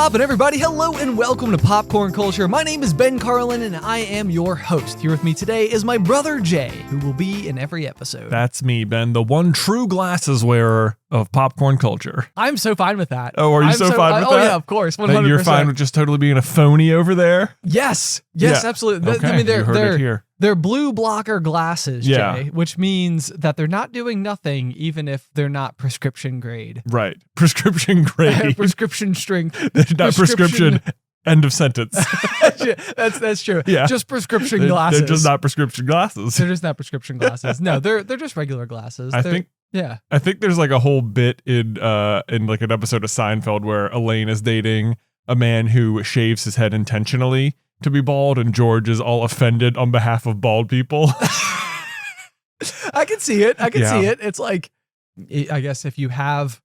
poppin', everybody? Hello and welcome to Popcorn Culture. My name is Ben Carlin and I am your host. Here with me today is my brother Jay, who will be in every episode. That's me, Ben, the one true glasses wearer of Popcorn Culture. I'm so fine with that. Oh, are you so fine with that? Oh, yeah, of course. 100%. That you're fine with just totally being a phony over there? Yes, Yeah. absolutely. Okay, I mean, you heard it here. they're blue blocker glasses, Yeah. Jay, which means that they're not doing nothing even if they're not prescription grade. Right. Prescription grade. Prescription strength. They're not prescription. End of sentence. That's true. Yeah. Just prescription glasses. They're just not prescription glasses. They're just not prescription glasses. No, they're just regular glasses. I think there's like a whole bit in like an episode of Seinfeld where Elaine is dating a man who shaves his head intentionally to be bald, and George is all offended on behalf of bald people. I can see it. See it. It's like, I guess if you have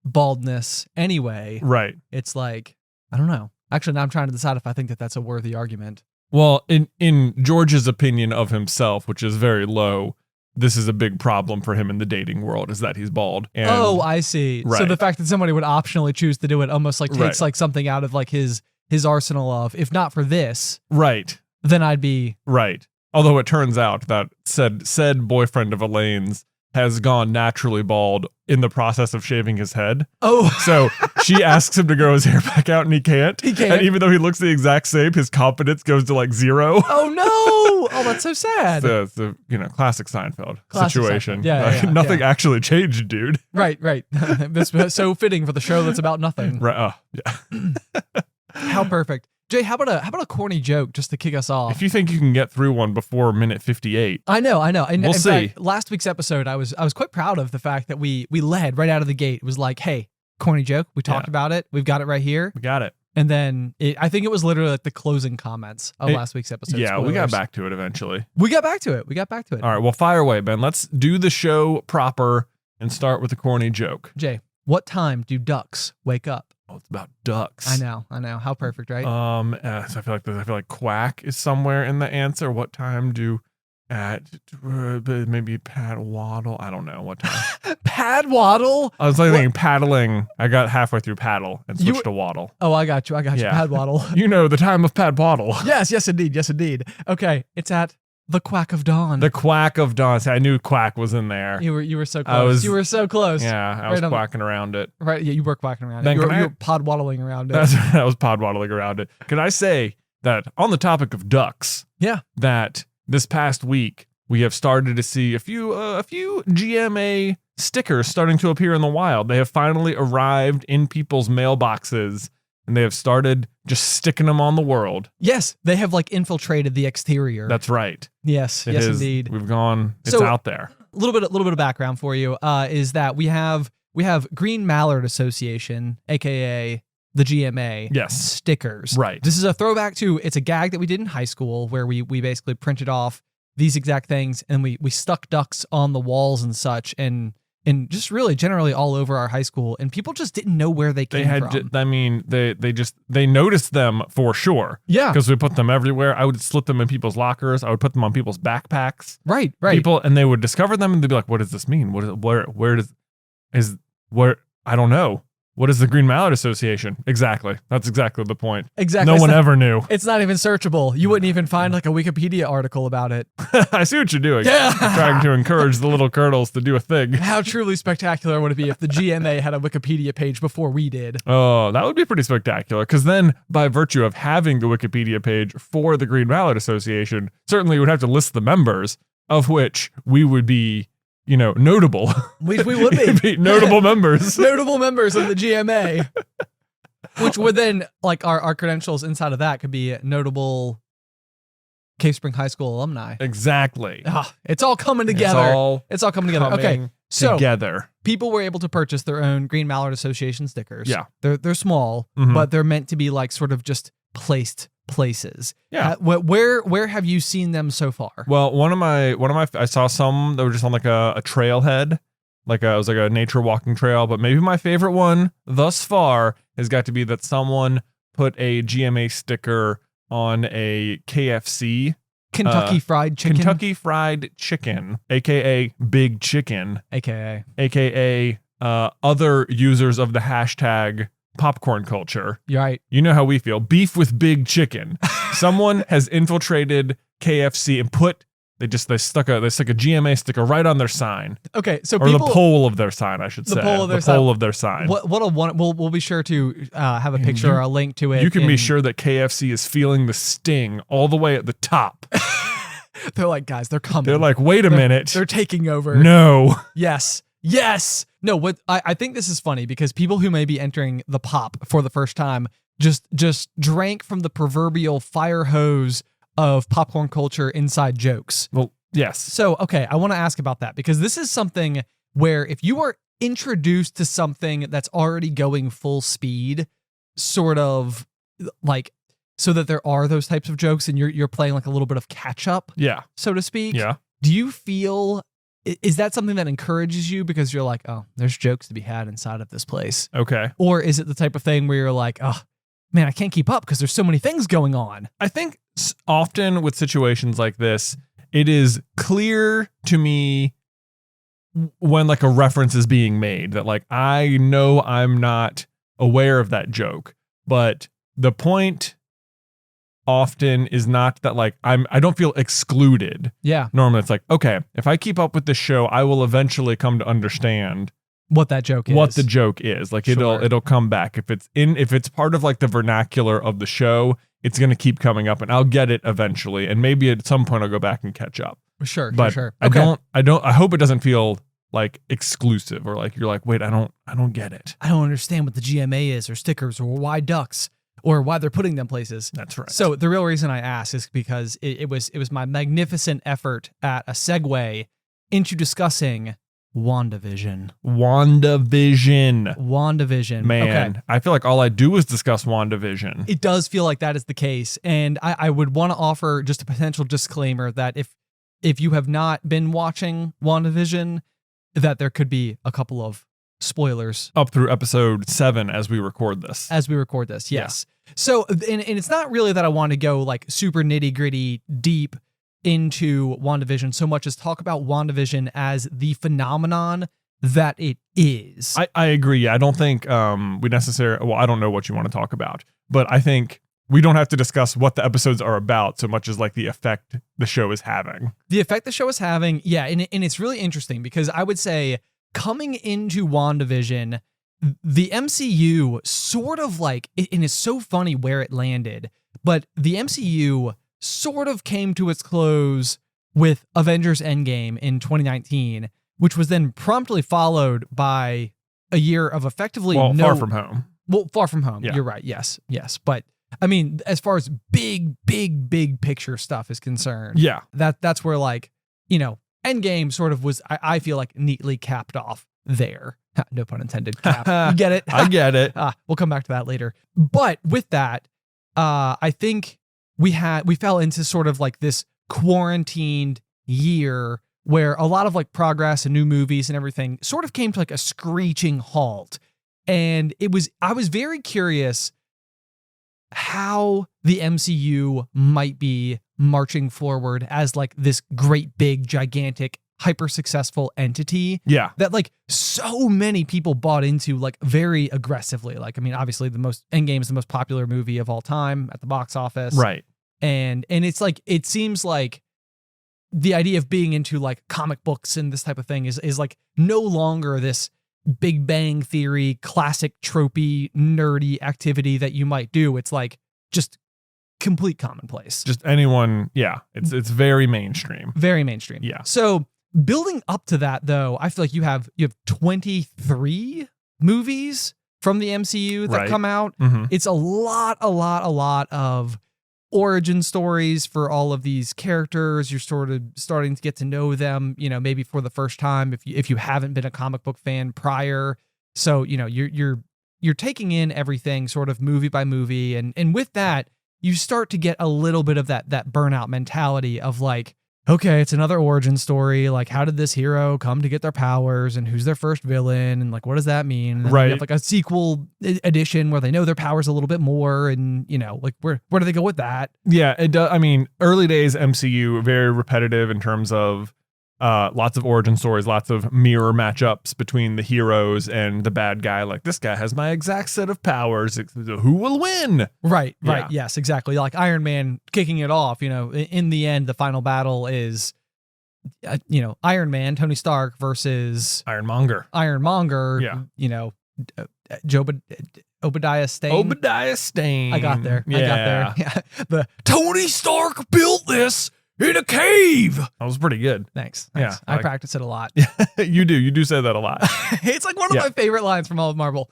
baldness anyway, Right. It's like, I don't know. Actually, now I'm trying to decide if I think that that's a worthy argument. Well, in George's opinion of himself, which is very low, this is a big problem for him in the dating world, is that he's bald. And I see. Right. So the fact that somebody would optionally choose to do it almost like takes like something out of like his arsenal of, if not for this, right, then I'd be right. Although it turns out that said boyfriend of Elaine's has gone naturally bald in the process of shaving his head. Oh. So she asks him to grow his hair back out and he can't. And even though he looks the exact same, his confidence goes to like 0. Oh no. Oh, that's so sad. It's the classic Seinfeld situation. Seinfeld. Yeah, nothing actually changed, dude. Right. That's so fitting for the show that's about nothing. Right. Yeah. How perfect. Jay, how about a corny joke just to kick us off? If you think you can get through one before minute 58. I know. And we'll see. Fact, last week's episode, I was quite proud of the fact that we led right out of the gate. It was like, hey, corny joke. We talked about it. We've got it right here. We got it. And then I think it was literally like the closing comments of last week's episode. Yeah, Spoilers. we got back to it eventually. We got back to it. All right, well, fire away, Ben. Let's do the show proper and start with a corny joke. Jay, what time do ducks wake up? Oh, it's about ducks. I know. How perfect, right? So I feel like quack is somewhere in the answer. What time do maybe Pat Waddle? I don't know what time. Pat Waddle? I was like thinking paddling. I got halfway through paddle and switched to Waddle. Oh, I got you. Pat Waddle. You know the time of Pat Waddle. Yes, indeed. Okay, it's at the quack of dawn. The quack of dawn. See, I knew quack was in there. You were so close. You were so close. Yeah, I was quacking around it. Right, yeah, you were quacking around it. You were pod waddling around it. I was pod waddling around it. Can I say that on the topic of ducks? Yeah. That this past week we have started to see a few GMA stickers starting to appear in the wild. They have finally arrived in people's mailboxes. And they have started just sticking them on the world. Yes, they have like infiltrated the exterior. That's right. Yes, indeed. We've gone. It's out there. A little bit of background for you is that we have Green Mallard Association, aka the GMA. Yes. Stickers. Right. This is a throwback to, it's a gag that we did in high school where we basically printed off these exact things and we stuck ducks on the walls and such and just really generally all over our high school, and people just didn't know where they came from. They noticed them for sure. Yeah. Because we put them everywhere. I would slip them in people's lockers. I would put them on people's backpacks. Right. And they would discover them and they'd be like, what does this mean? I don't know. What is the Green Mallard Association? Exactly. That's exactly the point. Exactly. No one ever knew. It's not even searchable. You wouldn't even find like a Wikipedia article about it. I see what you're doing. Yeah. You're trying to encourage the little colonels to do a thing. How truly spectacular would it be if the GMA had a Wikipedia page before we did? Oh, that would be pretty spectacular. Because then, by virtue of having the Wikipedia page for the Green Mallard Association, certainly would have to list the members, of which we would be, notable. We would be. Notable members. Notable members of the GMA. Which would then, like, our credentials inside of that could be notable Cave Spring High School alumni. Exactly. It's all coming together. It's all coming together. Okay. So people were able to purchase their own Green Mallard Association stickers. Yeah. They're small, but they're meant to be like sort of just placed places. Yeah. Where have you seen them so far? Well, one of my I saw some that were just on like a trailhead. It was like a nature walking trail, but maybe my favorite one thus far has got to be that someone put a GMA sticker on a KFC. Kentucky Fried Chicken. Kentucky Fried Chicken, aka Big Chicken, aka other users of the hashtag popcorn culture. You're right. You know how we feel. Beef with big chicken. Someone has infiltrated KFC and they stuck a GMA sticker right on their sign. Okay, so or the pole of their sign, I should say. The pole of their sign. We'll be sure to have a picture or a link to it. You can be sure that KFC is feeling the sting all the way at the top. They're like, guys, they're coming. They're like, wait a minute. They're taking over. No. Yes. No, what I think this is funny because people who may be entering the pop for the first time just drank from the proverbial fire hose of popcorn culture inside jokes. Well, yes. So, okay, I want to ask about that because this is something where if you are introduced to something that's already going full speed, sort of like so that there are those types of jokes and you're playing like a little bit of catch up, so to speak. Yeah. Do you feel, is that something that encourages you because you're like, oh, there's jokes to be had inside of this place? Okay. Or is it the type of thing where you're like, oh, man, I can't keep up because there's so many things going on? I think often with situations like this, it is clear to me when like a reference is being made that like, I know I'm not aware of that joke, but the point often is not that like I don't feel excluded. Yeah. Normally it's like, okay, if I keep up with the show, I will eventually come to understand what that joke is. What the joke is. Like it'll come back. If it's part of like the vernacular of the show, it's going to keep coming up and I'll get it eventually. And maybe at some point I'll go back and catch up. Sure. Okay. I hope it doesn't feel like exclusive or like you're like, wait, I don't get it. I don't understand what the GMA is or stickers or why ducks or why they're putting them places. That's right. So the real reason I asked is because it was my magnificent effort at a segue into discussing Wandavision. Man, okay. I feel like all I do is discuss Wandavision. It does feel like that is the case. And I would want to offer just a potential disclaimer that if you have not been watching Wandavision, that there could be a couple of spoilers. Up through episode 7 as we record this. Yes. Yeah. So, and it's not really that I want to go like super nitty gritty deep into WandaVision so much as talk about WandaVision as the phenomenon that it is. I agree. I don't think we necessarily, well, I don't know what you want to talk about, but I think we don't have to discuss what the episodes are about so much as like the effect the show is having. The effect the show is having, yeah, and it's really interesting because I would say coming into WandaVision, the MCU sort of like, and it's so funny where it landed, but the MCU sort of came to its close with Avengers Endgame in 2019, which was then promptly followed by a year of effectively Far From Home. Well, Far From Home. Yeah. You're right. Yes. But I mean, as far as big picture stuff is concerned, yeah, that's where like, you know, Endgame sort of was, I feel like neatly capped off there. No pun intended. Cap. You get it? I get it. We'll come back to that later. But with that, I think we fell into sort of like this quarantined year where a lot of like progress and new movies and everything sort of came to like a screeching halt. And I was very curious how the MCU might be marching forward as like this great big gigantic hyper successful entity. Yeah. That like so many people bought into like very aggressively. Like, I mean, obviously Endgame is the most popular movie of all time at the box office. Right. And it's like, it seems like the idea of being into like comic books and this type of thing is like no longer this Big Bang Theory, classic tropey, nerdy activity that you might do. It's like just complete commonplace. Just anyone. Yeah. It's very mainstream. Very mainstream. Yeah. So building up to that though, I feel like you have 23 movies from the MCU that come out. Mm-hmm. It's a lot of origin stories for all of these characters. You're sort of starting to get to know them, you know, maybe for the first time if you haven't been a comic book fan prior. So, you know, you're taking in everything sort of movie by movie, and with that, you start to get a little bit of that burnout mentality of like, okay, it's another origin story. Like, how did this hero come to get their powers, and who's their first villain, and like, what does that mean? And then right. You have like a sequel edition where they know their powers a little bit more, and you know, like where do they go with that? Yeah, it does. I mean, early days MCU very repetitive in terms of lots of origin stories, lots of mirror matchups between the heroes and the bad guy. Like, this guy has my exact set of powers. Who will win? Right. Yeah. Yes, exactly. Like Iron Man kicking it off, in the end, the final battle is, Iron Man, Tony Stark versus Ironmonger. Ironmonger. Yeah. Obadiah Stane. Obadiah Stane. I got there. Yeah. Yeah. The Tony Stark built this in a cave. That was pretty good. Thanks. Yeah, I practice it a lot. You do say that a lot. It's like one of my favorite lines from all of Marvel.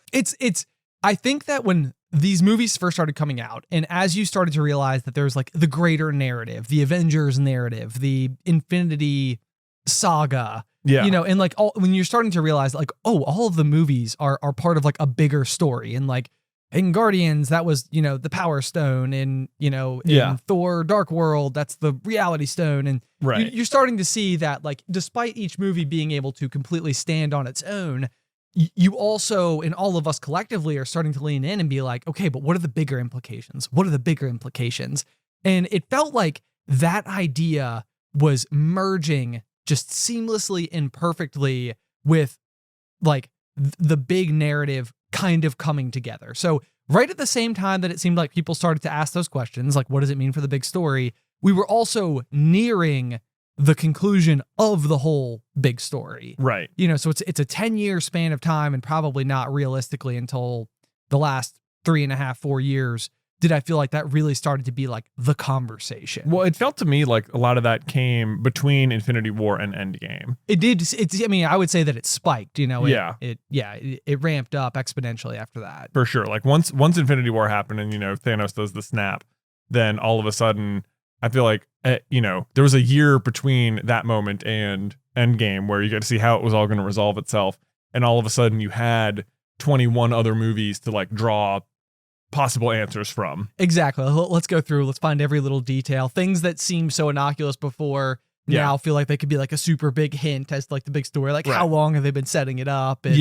I think that when these movies first started coming out, and as you started to realize that there's like the greater narrative, the Avengers narrative, the Infinity Saga, Yeah. and like when you're starting to realize like, oh, all of the movies are part of like a bigger story. And like in Guardians, that was, the Power Stone, and, in Thor Dark World, that's the Reality Stone. And right. you're starting to see that like, despite each movie being able to completely stand on its own, you also, and all of us collectively, are starting to lean in and be like, okay, but what are the bigger implications? What are the bigger implications? And it felt like that idea was merging just seamlessly and perfectly with like the big narrative kind of coming together. So right at the same time that it seemed like people started to ask those questions, like, what does it mean for the big story? We were also nearing the conclusion of the whole big story. Right. So it's a 10-year span of time, and probably not realistically until the last 3.5, 4 years did I feel like that really started to be like the conversation. Well, it felt to me like a lot of that came between Infinity War and Endgame. It did. I would say that it spiked, It ramped up exponentially after that. For sure. Like once Infinity War happened and, Thanos does the snap, then all of a sudden I feel like, there was a year between that moment and Endgame where you get to see how it was all going to resolve itself. And all of a sudden you had 21 other movies to like draw possible answers from. Exactly. Let's go through. Let's find every little detail. Things that seemed so innocuous before now feel like they could be like a super big hint as to like the big story. Like how long have they been setting it up? And,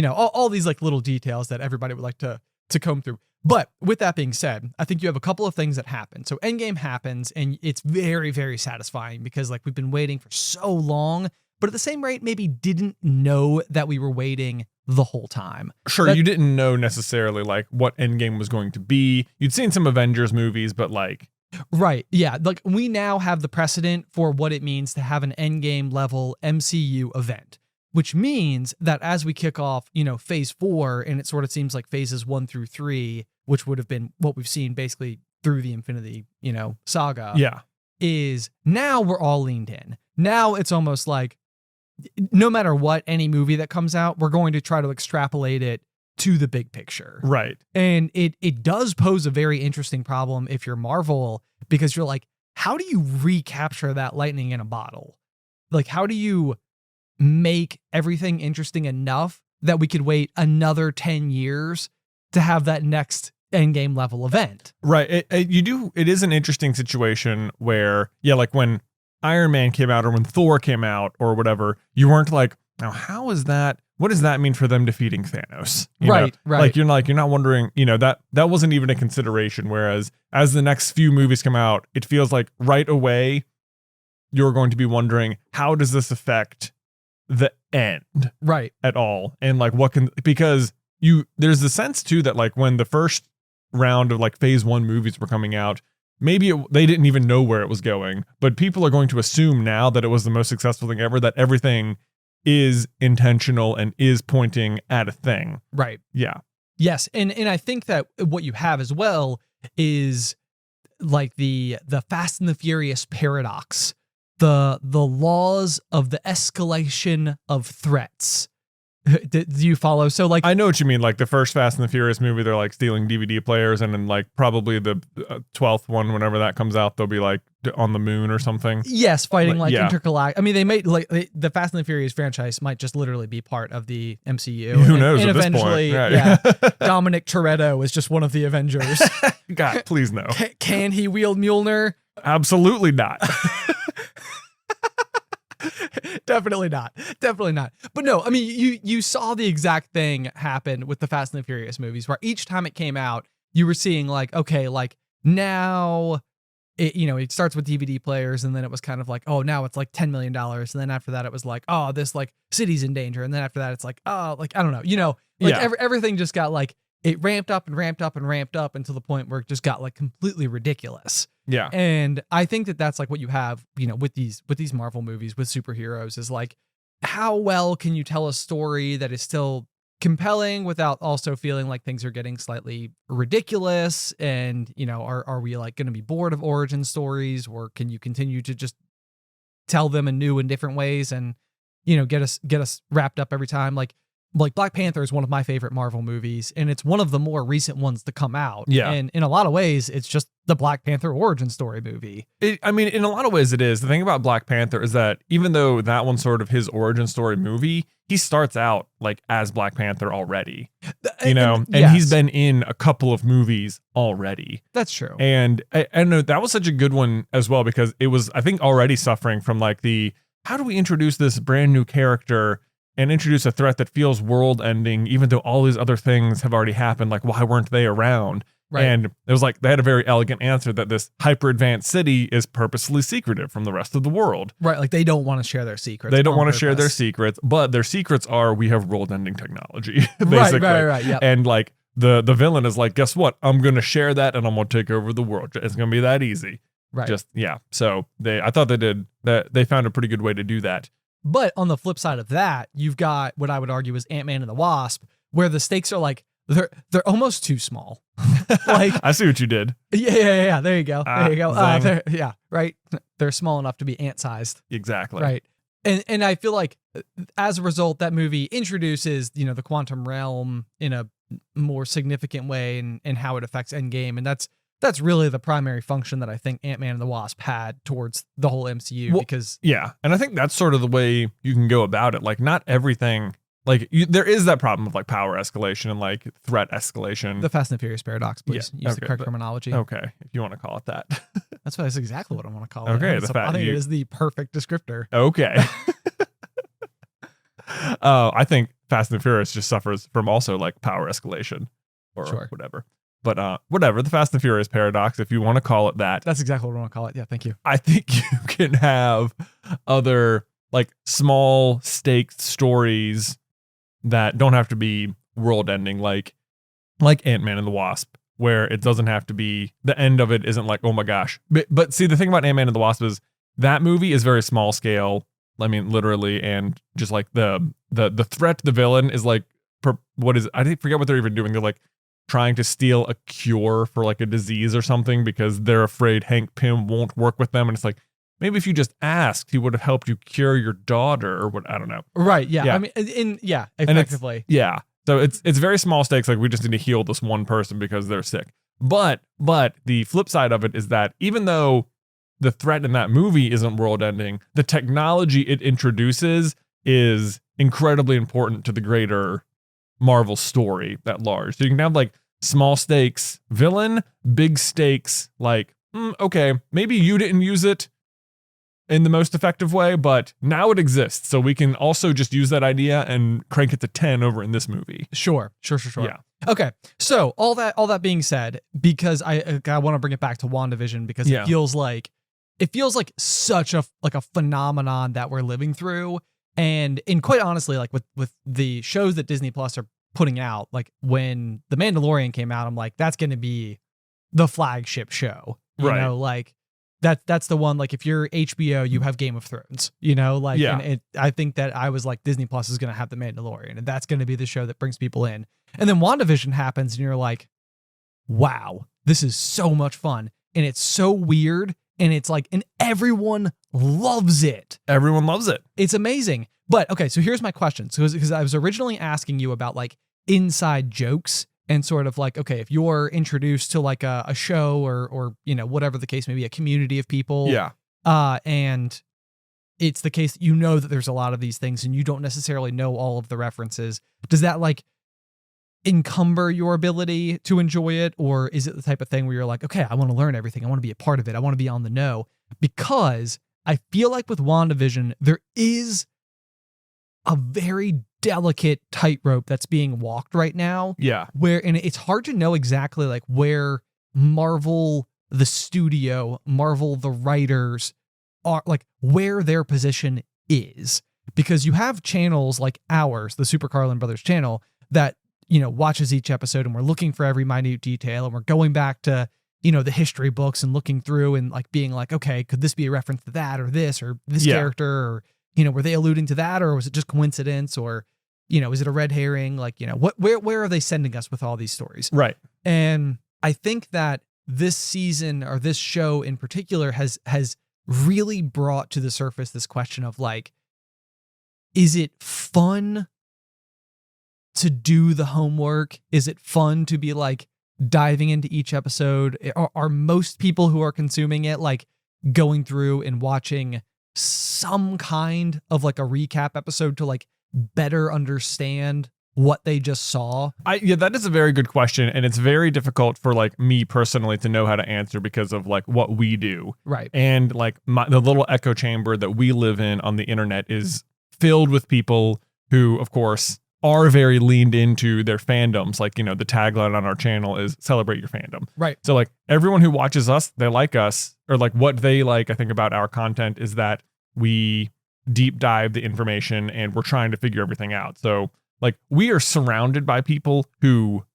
all these like little details that everybody would like to comb through. But with that being said, I think you have a couple of things that happen. So Endgame happens, and it's very, very satisfying because like we've been waiting for so long, but at the same rate, maybe didn't know that we were waiting the whole time. Sure, you didn't know necessarily like what Endgame was going to be. You'd seen some Avengers movies, but like... Right, yeah. Like we now have the precedent for what it means to have an Endgame level MCU event, which means that as we kick off, phase 4, and it sort of seems like phases 1 through 3, which would have been what we've seen basically through the Infinity, saga. Yeah. Is now we're all leaned in. Now it's almost like no matter what, any movie that comes out, we're going to try to extrapolate it to the big picture. Right. And it does pose a very interesting problem if you're Marvel, because you're like, how do you recapture that lightning in a bottle? Like, how do you make everything interesting enough that we could wait another 10 years to have that next Endgame level event? Right. It is an interesting situation where, like when Iron Man came out or when Thor came out or whatever, you weren't like, now how is that? What does that mean for them defeating Thanos? Right. Like you're not wondering, that wasn't even a consideration. Whereas as the next few movies come out, it feels like right away you're going to be wondering, how does this affect the end? Right. At all? And like because there's the sense too that like when the first round of like phase 1 movies were coming out, maybe they didn't even know where it was going, but people are going to assume now that it was the most successful thing ever, that everything is intentional and is pointing at a thing. Right. Yeah. Yes. And I think that what you have as well is like the Fast and the Furious paradox, the laws of the escalation of threats. Do you follow? So like, I know what you mean. Like the first Fast and the Furious movie, they're like stealing DVD players, and then like probably the 12th one, whenever that comes out, they'll be like on the moon or something. Yes, fighting like intergalactic. I mean, they made like the Fast and the Furious franchise might just literally be part of the MCU. Who knows? And at eventually, this point. Right. Dominic Toretto is just one of the Avengers. God, please no. Can he wield Mjolnir? Absolutely not. Definitely not. But no, I mean, you saw the exact thing happen with the Fast and the Furious movies, where each time it came out, you were seeing like, okay, like now it starts with DVD players, and then it was kind of like, oh, now it's like $10 million. And then after that, it was like, oh, this like city's in danger. And then after that, it's like, oh, like, I don't know, like everything just got like, it ramped up and ramped up and ramped up until the point where it just got like completely ridiculous. Yeah. And I think that that's like what you have, with these Marvel movies with superheroes is like, how well can you tell a story that is still compelling without also feeling like things are getting slightly ridiculous? And are we like going to be bored of origin stories, or can you continue to just tell them in new and different ways and get us wrapped up every time? Like Black Panther is one of my favorite Marvel movies, and it's one of the more recent ones to come out. Yeah. And in a lot of ways, it's just the Black Panther origin story movie. I mean, in a lot of ways it is. The thing about Black Panther is that even though that one's sort of his origin story movie, he starts out like as Black Panther already, and he's been in a couple of movies already. That's true. And I know that was such a good one as well, because it was, I think, already suffering from like how do we introduce this brand new character and introduce a threat that feels world ending, even though all these other things have already happened? Like, why weren't they around? Right. And it was like, they had a very elegant answer that this hyper advanced city is purposely secretive from the rest of the world. Right. Like, they don't want to share their secrets. They don't want to share their secrets, but their secrets are, we have world ending technology, basically. Right. Yep. And like the villain is like, guess what? I'm going to share that and I'm going to take over the world. It's going to be that easy. Right. So I thought they did that. They found a pretty good way to do that. But on the flip side of that, you've got what I would argue is Ant-Man and the Wasp, where the stakes are like, they're almost too small. Like, I see what you did. Yeah. There you go. Right. They're small enough to be ant-sized. Exactly. Right. And I feel like as a result, that movie introduces, the quantum realm in a more significant way and how it affects Endgame. And that's really the primary function that I think Ant-Man and the Wasp had towards the whole MCU, because and I think that's sort of the way you can go about it. Like, not everything, like there is that problem of like power escalation and like threat escalation. The Fast and Furious paradox, please use the correct terminology. Okay, if you want to call it that. That's exactly what I want to call it. Okay, I think it is the perfect descriptor. Okay. I think Fast and Furious just suffers from also like power escalation or whatever. But whatever, the Fast and Furious paradox, if you want to call it that. That's exactly what I want to call it. Yeah, thank you. I think you can have other like small stakes stories that don't have to be world ending, like Ant-Man and the Wasp, where it doesn't have to be, the end of it isn't like, oh my gosh. But see, the thing about Ant-Man and the Wasp is that movie is very small scale. I mean, literally, and just like the threat to the villain is like, I forget what they're even doing. They're like trying to steal a cure for like a disease or something because they're afraid Hank Pym won't work with them. And it's like, maybe if you just asked, he would have helped you cure your daughter or what, I don't know. Right. Yeah. I mean, effectively. So it's very small stakes. Like, we just need to heal this one person because they're sick. But the flip side of it is that even though the threat in that movie isn't world ending, the technology it introduces is incredibly important to the greater Marvel story at large. So you can have like small stakes villain, big stakes, like, okay, maybe you didn't use it in the most effective way, but now it exists. So we can also just use that idea and crank it to 10 over in this movie. Sure. Yeah. Okay. So all that being said, because I want to bring it back to WandaVision, because it feels like such a phenomenon that we're living through. And quite honestly, like with the shows that Disney Plus are putting out, like when The Mandalorian came out, I'm like, that's going to be the flagship show, you know, like that's the one. Like, if you're HBO, you have Game of Thrones, and I think that I was like, Disney Plus is going to have The Mandalorian, and that's going to be the show that brings people in. And then WandaVision happens and you're like, wow, this is so much fun. And it's so weird. And it's like, and everyone loves it. Everyone loves it. It's amazing. But okay, so here's my question. So because I was originally asking you about like inside jokes and sort of like, okay, if you're introduced to like a show or whatever the case may be, a community of people. Yeah. And it's the case that that there's a lot of these things and you don't necessarily know all of the references. Does that like encumber your ability to enjoy it? Or is it the type of thing where you're like, okay, I want to learn everything. I want to be a part of it. I want to be on the know. Because I feel like with WandaVision, there is a very delicate tightrope that's being walked right now. Yeah. And it's hard to know exactly like where Marvel the studio, Marvel, the writers are like where their position is. Because you have channels like ours, the Super Carlin Brothers channel, that, watches each episode, and we're looking for every minute detail, and we're going back to, the history books and looking through and like being like, okay, could this be a reference to that or this character, or, were they alluding to that, or was it just coincidence, or, is it a red herring? Like, where are they sending us with all these stories? Right. And I think that this season, or this show in particular, has really brought to the surface this question of like, is it fun to do the homework? Is it fun to be like diving into each episode? Are most people who are consuming it like going through and watching some kind of like a recap episode to like better understand what they just saw? Yeah, that is a very good question, and it's very difficult for like me personally to know how to answer because of like what we do. Right. And like the little echo chamber that we live in on the internet is filled with people who, of course, are very leaned into their fandoms. Like, the tagline on our channel is celebrate your fandom. Right. So like everyone who watches us, they like us, or like what they like, I think, about our content is that we deep dive the information and we're trying to figure everything out. So like we are surrounded by people who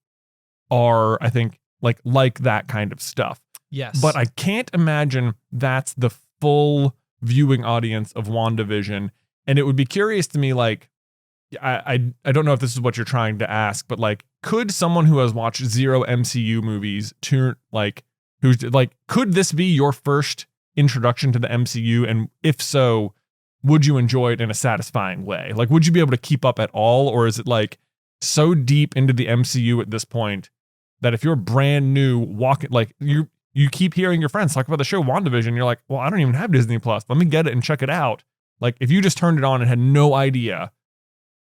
are, I think, like that kind of stuff. Yes. But I can't imagine that's the full viewing audience of WandaVision. And it would be curious to me, like, I don't know if this is what you're trying to ask, but like, could someone who has watched 0 MCU movies could this be your first introduction to the MCU? And if so, would you enjoy it in a satisfying way? Like, would you be able to keep up at all? Or is it like so deep into the MCU at this point that if you're brand new walking, like you keep hearing your friends talk about the show WandaVision, you're like, well, I don't even have Disney Plus. Let me get it and check it out. Like, if you just turned it on and had no idea,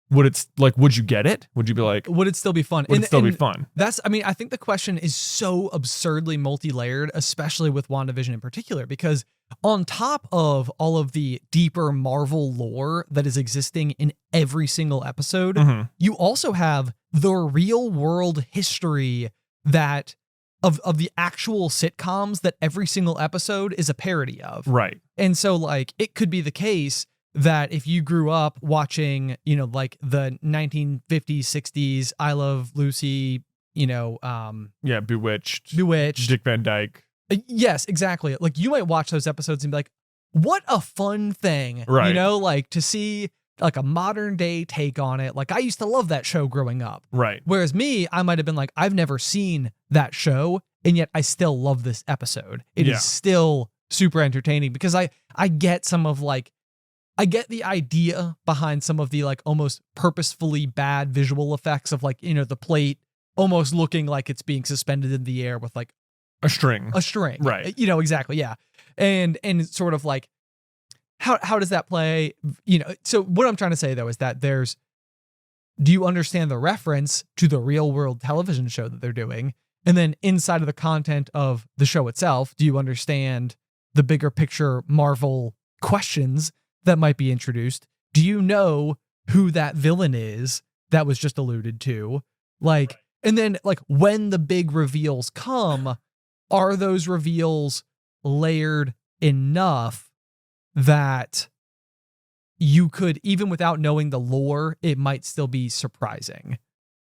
would you get it? Would you be like, would it still be fun? Would it still be fun? I think the question is so absurdly multi-layered, especially with WandaVision in particular, because on top of all of the deeper Marvel lore that is existing in every single episode, Mm-hmm. you also have the real world history that of the actual sitcoms that every single episode is a parody of. Right. And so like it could be the case that if you grew up watching, like the 1950s, 60s, I Love Lucy, Bewitched, Dick Van Dyke. Yes, exactly. Like you might watch those episodes and be like, what a fun thing, right? Like to see like a modern day take on it. Like I used to love that show growing up. Right. Whereas me, I might've been like, I've never seen that show, and yet I still love this episode. It is still super entertaining because I get some of like, I get the idea behind some of the like almost purposefully bad visual effects of like, the plate almost looking like it's being suspended in the air with like a string. Right. Exactly. Yeah. And it's sort of like, how does that play? So what I'm trying to say though is that do you understand the reference to the real world television show that they're doing? And then inside of the content of the show itself, do you understand the bigger picture Marvel questions that might be introduced? Do you know who that villain is that was just alluded to? Like, right. And then like when the big reveals come, are those reveals layered enough that you could, even without knowing the lore, it might still be surprising?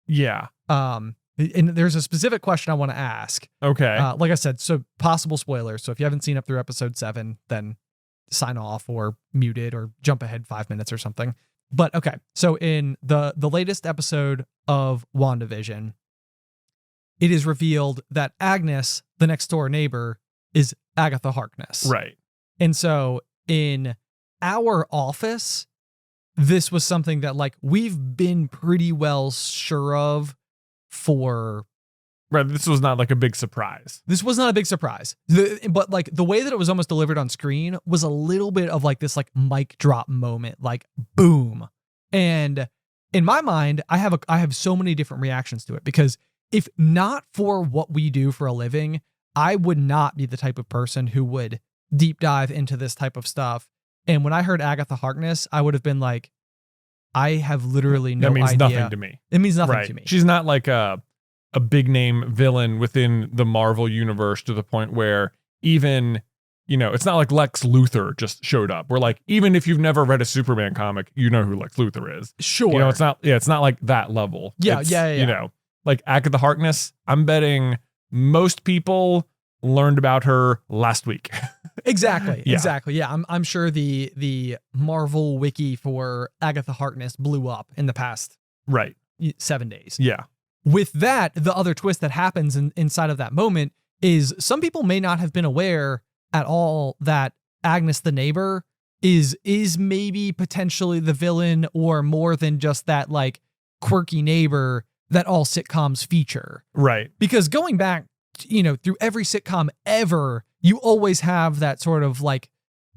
Yeah. And there's a specific question I want to ask. Okay. Like I said, so possible spoilers. So if you haven't seen up through episode 7, then sign off or mute it or jump ahead 5 minutes or something. But okay. So in the latest episode of WandaVision, it is revealed that Agnes, the next door neighbor, is Agatha Harkness. Right. And so in our office, this was something that like we've been pretty well sure of for. Right. This was not like a big surprise. This was not a big surprise. But like the way that it was almost delivered on screen was a little bit of like this like mic drop moment, like boom. And in my mind, I have so many different reactions to it, because if not for what we do for a living, I would not be the type of person who would deep dive into this type of stuff. And when I heard Agatha Harkness, I would have been like, I have literally no idea. That means nothing to me. It means nothing right. to me. She's not like a a big name villain within the Marvel universe to the point where even, you know, it's not like Lex Luthor just showed up. We're like, even if you've never read a Superman comic, you know who Lex Luthor is. Sure. You know, it's not like that level. Yeah, It's, yeah. You know, like Agatha Harkness, I'm betting most people learned about her last week. Exactly. Yeah. Exactly. Yeah. I'm sure the Marvel wiki for Agatha Harkness blew up in the past Right. 7 days. Yeah. With that, the other twist that happens inside of that moment is some people may not have been aware at all that Agnes the neighbor is maybe potentially the villain, or more than just that like quirky neighbor that all sitcoms feature. Right. Because going back, you know, through every sitcom ever, you always have that sort of like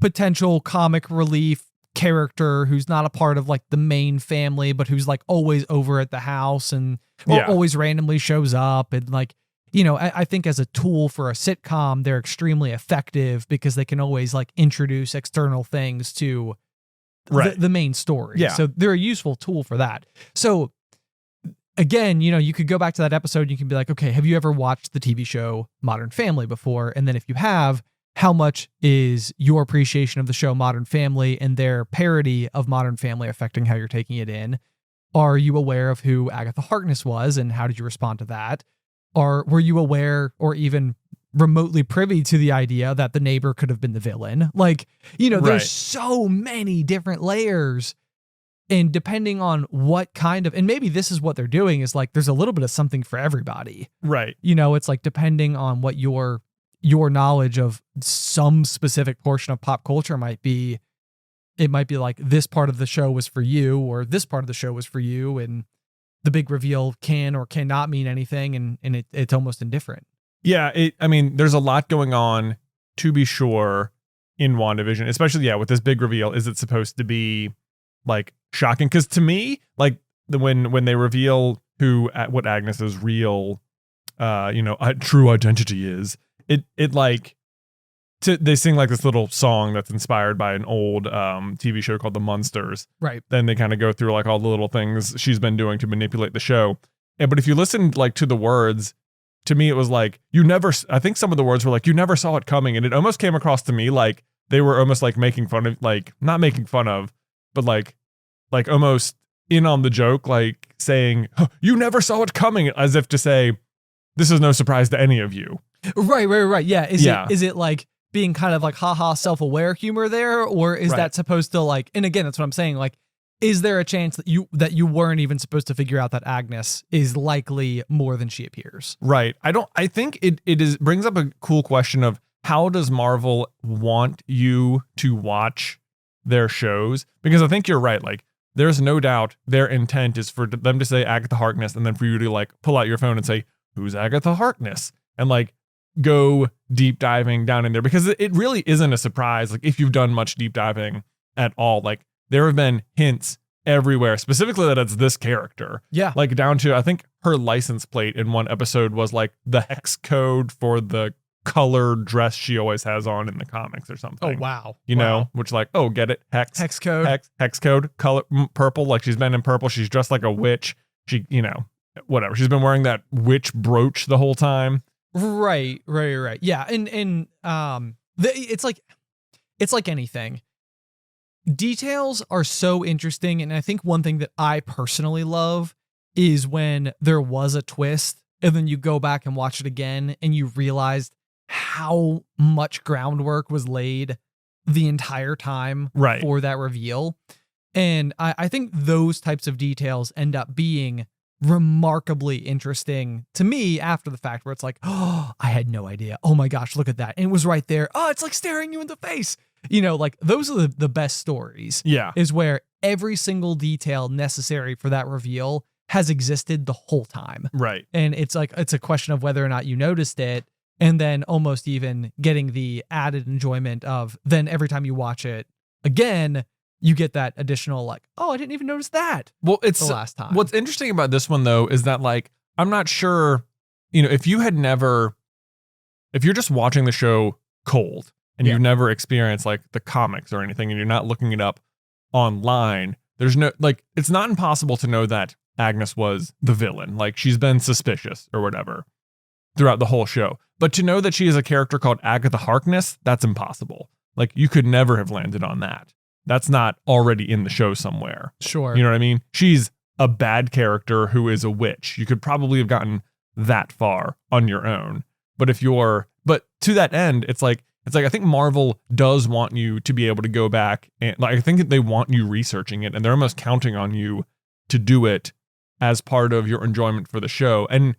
potential comic relief character who's not a part of like the main family, but who's like always over at the house and always randomly shows up. And like, you know, I think as a tool for a sitcom, they're extremely effective because they can always like introduce external things to the main story. Yeah. So they're a useful tool for that. So again, you know, you could go back to that episode. You can be like, okay, have you ever watched the TV show Modern Family before? And then if you have, how much is your appreciation of the show Modern Family and their parody of Modern Family affecting how you're taking it in? Are you aware of who Agatha Harkness was and how did you respond to that? Or were you aware or even remotely privy to the idea that the neighbor could have been the villain? Like, you know, there's so many different layers. And depending on what kind of, and maybe this is what they're doing, is like there's a little bit of something for everybody. Right. You know, it's like depending on what your knowledge of some specific portion of pop culture might be, it might be like this part of the show was for you, or this part of the show was for you, and the big reveal can or cannot mean anything, and it's almost indifferent. Yeah, I mean, there's a lot going on, to be sure, in WandaVision, especially, with this big reveal. Is it supposed to be, like, shocking? Because to me, like, when they reveal what Agnes's real, true identity is, it like, they sing like this little song that's inspired by an old TV show called The Munsters. Right. Then they kind of go through like all the little things she's been doing to manipulate the show. But if you listen like to the words, to me it was like I think some of the words were like, you never saw it coming, and it almost came across to me like they were almost like making fun of, like not making fun of, but like almost in on the joke, like saying, oh, you never saw it coming, as if to say this is no surprise to any of you. Right. Yeah. Is it like being kind of like haha self-aware humor there, or is that supposed to like, and again, that's what I'm saying, like, is there a chance that you weren't even supposed to figure out that Agnes is likely more than she appears? Right. I think it brings up a cool question of how does Marvel want you to watch their shows? Because I think you're right. Like, there's no doubt their intent is for them to say Agatha Harkness, and then for you to like pull out your phone and say, who's Agatha Harkness? And like go deep diving down in there, because it really isn't a surprise. Like, if you've done much deep diving at all, like there have been hints everywhere, specifically that it's this character. Yeah. Like down to, I think her license plate in one episode was like the hex code for the colored dress she always has on in the comics or something. Oh, wow. You know, which like, oh, get it? Hex code. Hex code, color purple. Like she's been in purple. She's dressed like a witch. She, whatever. She's been wearing that witch brooch the whole time. Right. Yeah. And it's like anything. Details are so interesting. And I think one thing that I personally love is when there was a twist and then you go back and watch it again and you realized how much groundwork was laid the entire time for that reveal. And I think those types of details end up being remarkably interesting to me after the fact, where it's like, oh, I had no idea. Oh my gosh, look at that. And it was right there. Oh, it's like staring you in the face. Like those are the best stories. Yeah. Is where every single detail necessary for that reveal has existed the whole time. Right. And it's like, it's a question of whether or not you noticed it, and then almost even getting the added enjoyment of then every time you watch it again, you get that additional like, oh, I didn't even notice that. Well, it's the last time. What's interesting about this one though is that like, I'm not sure, if you're just watching the show cold and you've never experienced like the comics or anything, and you're not looking it up online, there's no, like, it's not impossible to know that Agnes was the villain. Like, she's been suspicious or whatever throughout the whole show. But to know that she is a character called Agatha Harkness, that's impossible. Like, you could never have landed on that. That's not already in the show somewhere. Sure. You know what I mean? She's a bad character who is a witch. You could probably have gotten that far on your own. But to that end, it's like I think Marvel does want you to be able to go back and like, I think they want you researching it, and they're almost counting on you to do it as part of your enjoyment for the show. And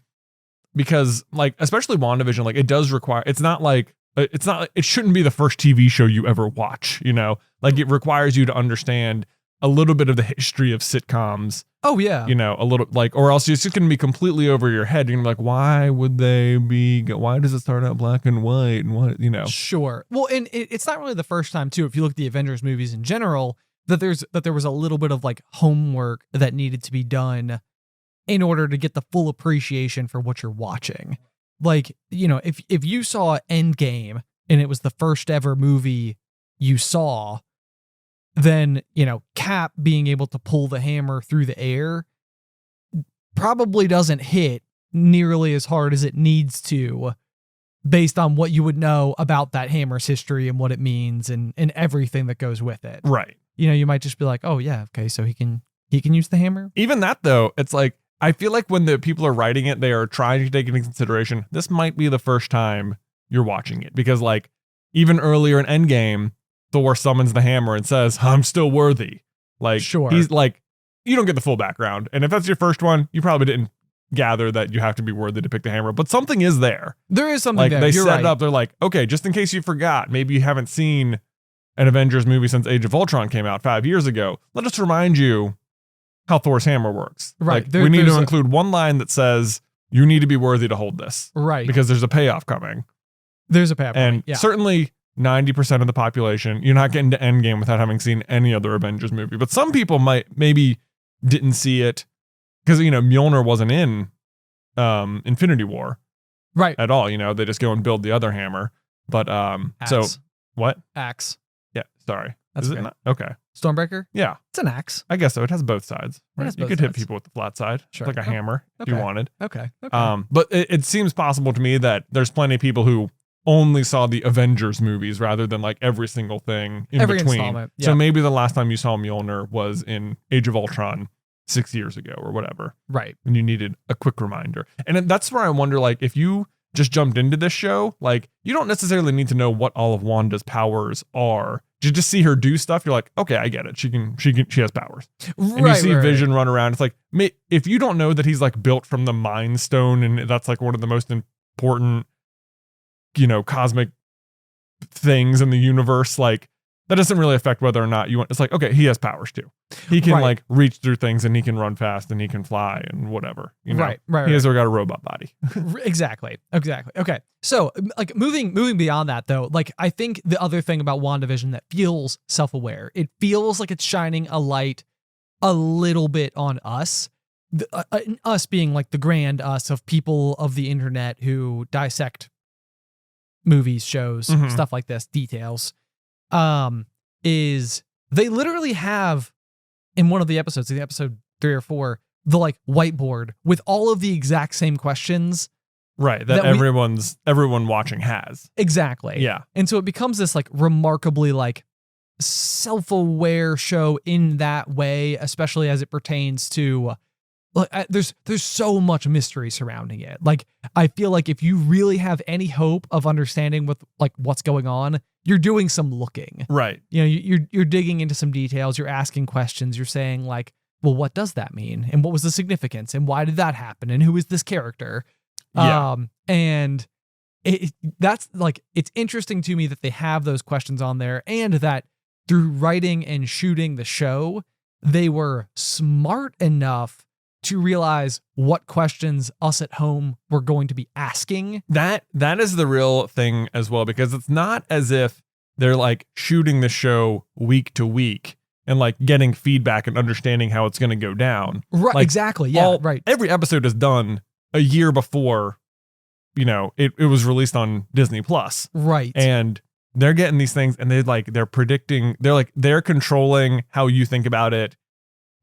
because like, especially WandaVision, like it does require, it shouldn't be the first TV show you ever watch, you know, like it requires you to understand a little bit of the history of sitcoms. Oh yeah. You know, a little like, or else it's just going to be completely over your head. You're gonna be like, why does it start out black and white and what, you know? Sure. Well, and it's not really the first time too. If you look at the Avengers movies in general, that there was a little bit of like homework that needed to be done in order to get the full appreciation for what you're watching. Like, you know, if you saw Endgame and it was the first ever movie you saw, then, you know, Cap being able to pull the hammer through the air probably doesn't hit nearly as hard as it needs to based on what you would know about that hammer's history and what it means and everything that goes with it. Right. You know, you might just be like, oh yeah, okay, so he can use the hammer. Even that though, it's like, I feel like when the people are writing it, they are trying to take into consideration, this might be the first time you're watching it. Because like, even earlier in Endgame, Thor summons the hammer and says, I'm still worthy. Like, sure. He's like, you don't get the full background. And if that's your first one, you probably didn't gather that you have to be worthy to pick the hammer, but something is there. There is something like, there. They You're set right. it up. They're like, okay, just in case you forgot, maybe you haven't seen an Avengers movie since Age of Ultron came out 5 years ago. Let us remind you how Thor's hammer works. Right. Like, we need to include one line that says, you need to be worthy to hold this. Right. Because there's a payoff coming. There's a payoff. And yeah. certainly 90% of the population, you're not getting to Endgame without having seen any other Avengers movie. But some people maybe didn't see it because, you know, Mjolnir wasn't in Infinity War. Right. At all. You know, they just go and build the other hammer. But Axe. So what? Axe. Yeah, sorry. That's Is okay. it not? Okay. Stormbreaker? Yeah. It's an axe. I guess so. It has both sides. Right? has You both could hit sides. people with the flat side. Sure. It's like a hammer if okay. you wanted. Okay. But it seems possible to me that there's plenty of people who only saw the Avengers movies rather than like every single thing in Every between. installment, yeah. So maybe the last time you saw Mjolnir was in Age of Ultron 6 years ago or whatever. Right. And you needed a quick reminder. And that's where I wonder, like, if you just jumped into this show, like, you don't necessarily need to know what all of Wanda's powers are. You just see her do stuff. You're like, okay, I get it. She has powers. And you see Vision run around. It's like, if you don't know that he's like built from the Mind Stone and that's like one of the most important, you know, cosmic things in the universe, like, that doesn't really affect whether or not you want. It's like, okay, he has powers too. He can like reach through things and he can run fast and he can fly and whatever. You know? Right. He has got a robot body. Exactly. Okay. So like moving beyond that though, like I think the other thing about WandaVision that feels self-aware, it feels like it's shining a light a little bit on us. Us being like the grand us of people of the internet who dissect movies, shows, stuff like this, details. Is they literally have in one of the episodes, in episode 3 or 4, the like whiteboard with all of the exact same questions. Right. That everyone watching has. Exactly. Yeah. And so it becomes this like remarkably like self-aware show in that way, especially as it pertains to there's so much mystery surrounding it. Like, I feel like if you really have any hope of understanding what's going on, you're doing some looking. Right. You know, you're digging into some details, you're asking questions, you're saying like, well, what does that mean? And what was the significance? And why did that happen? And who is this character? Yeah. And that's like, it's interesting to me that they have those questions on there and that through writing and shooting the show, they were smart enough to realize what questions us at home were going to be asking. That is the real thing as well, because it's not as if they're like shooting the show week to week and like getting feedback and understanding how it's going to go down. Right. Like, exactly. Yeah. Right. Every episode is done a year before, you know, it was released on Disney Plus. Right. And they're getting these things and they're predicting, they're controlling how you think about it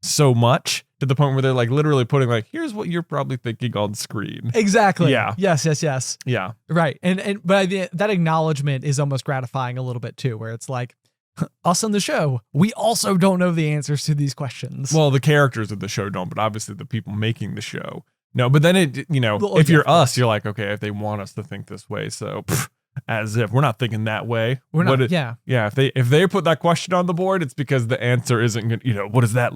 so much to the point where they're like literally putting like, here's what you're probably thinking on screen. Exactly. Yeah. Yes. Yeah. Right. But that acknowledgement is almost gratifying a little bit too, where it's like, us on the show, we also don't know the answers to these questions. Well, the characters of the show don't, but obviously the people making the show. No, but then Well, if yeah, you're of course. us, you're like, okay, if they want us to think this way, so as if we're not thinking that way. We're not. What Yeah. Yeah, if they put that question on the board, it's because the answer isn't good. What does that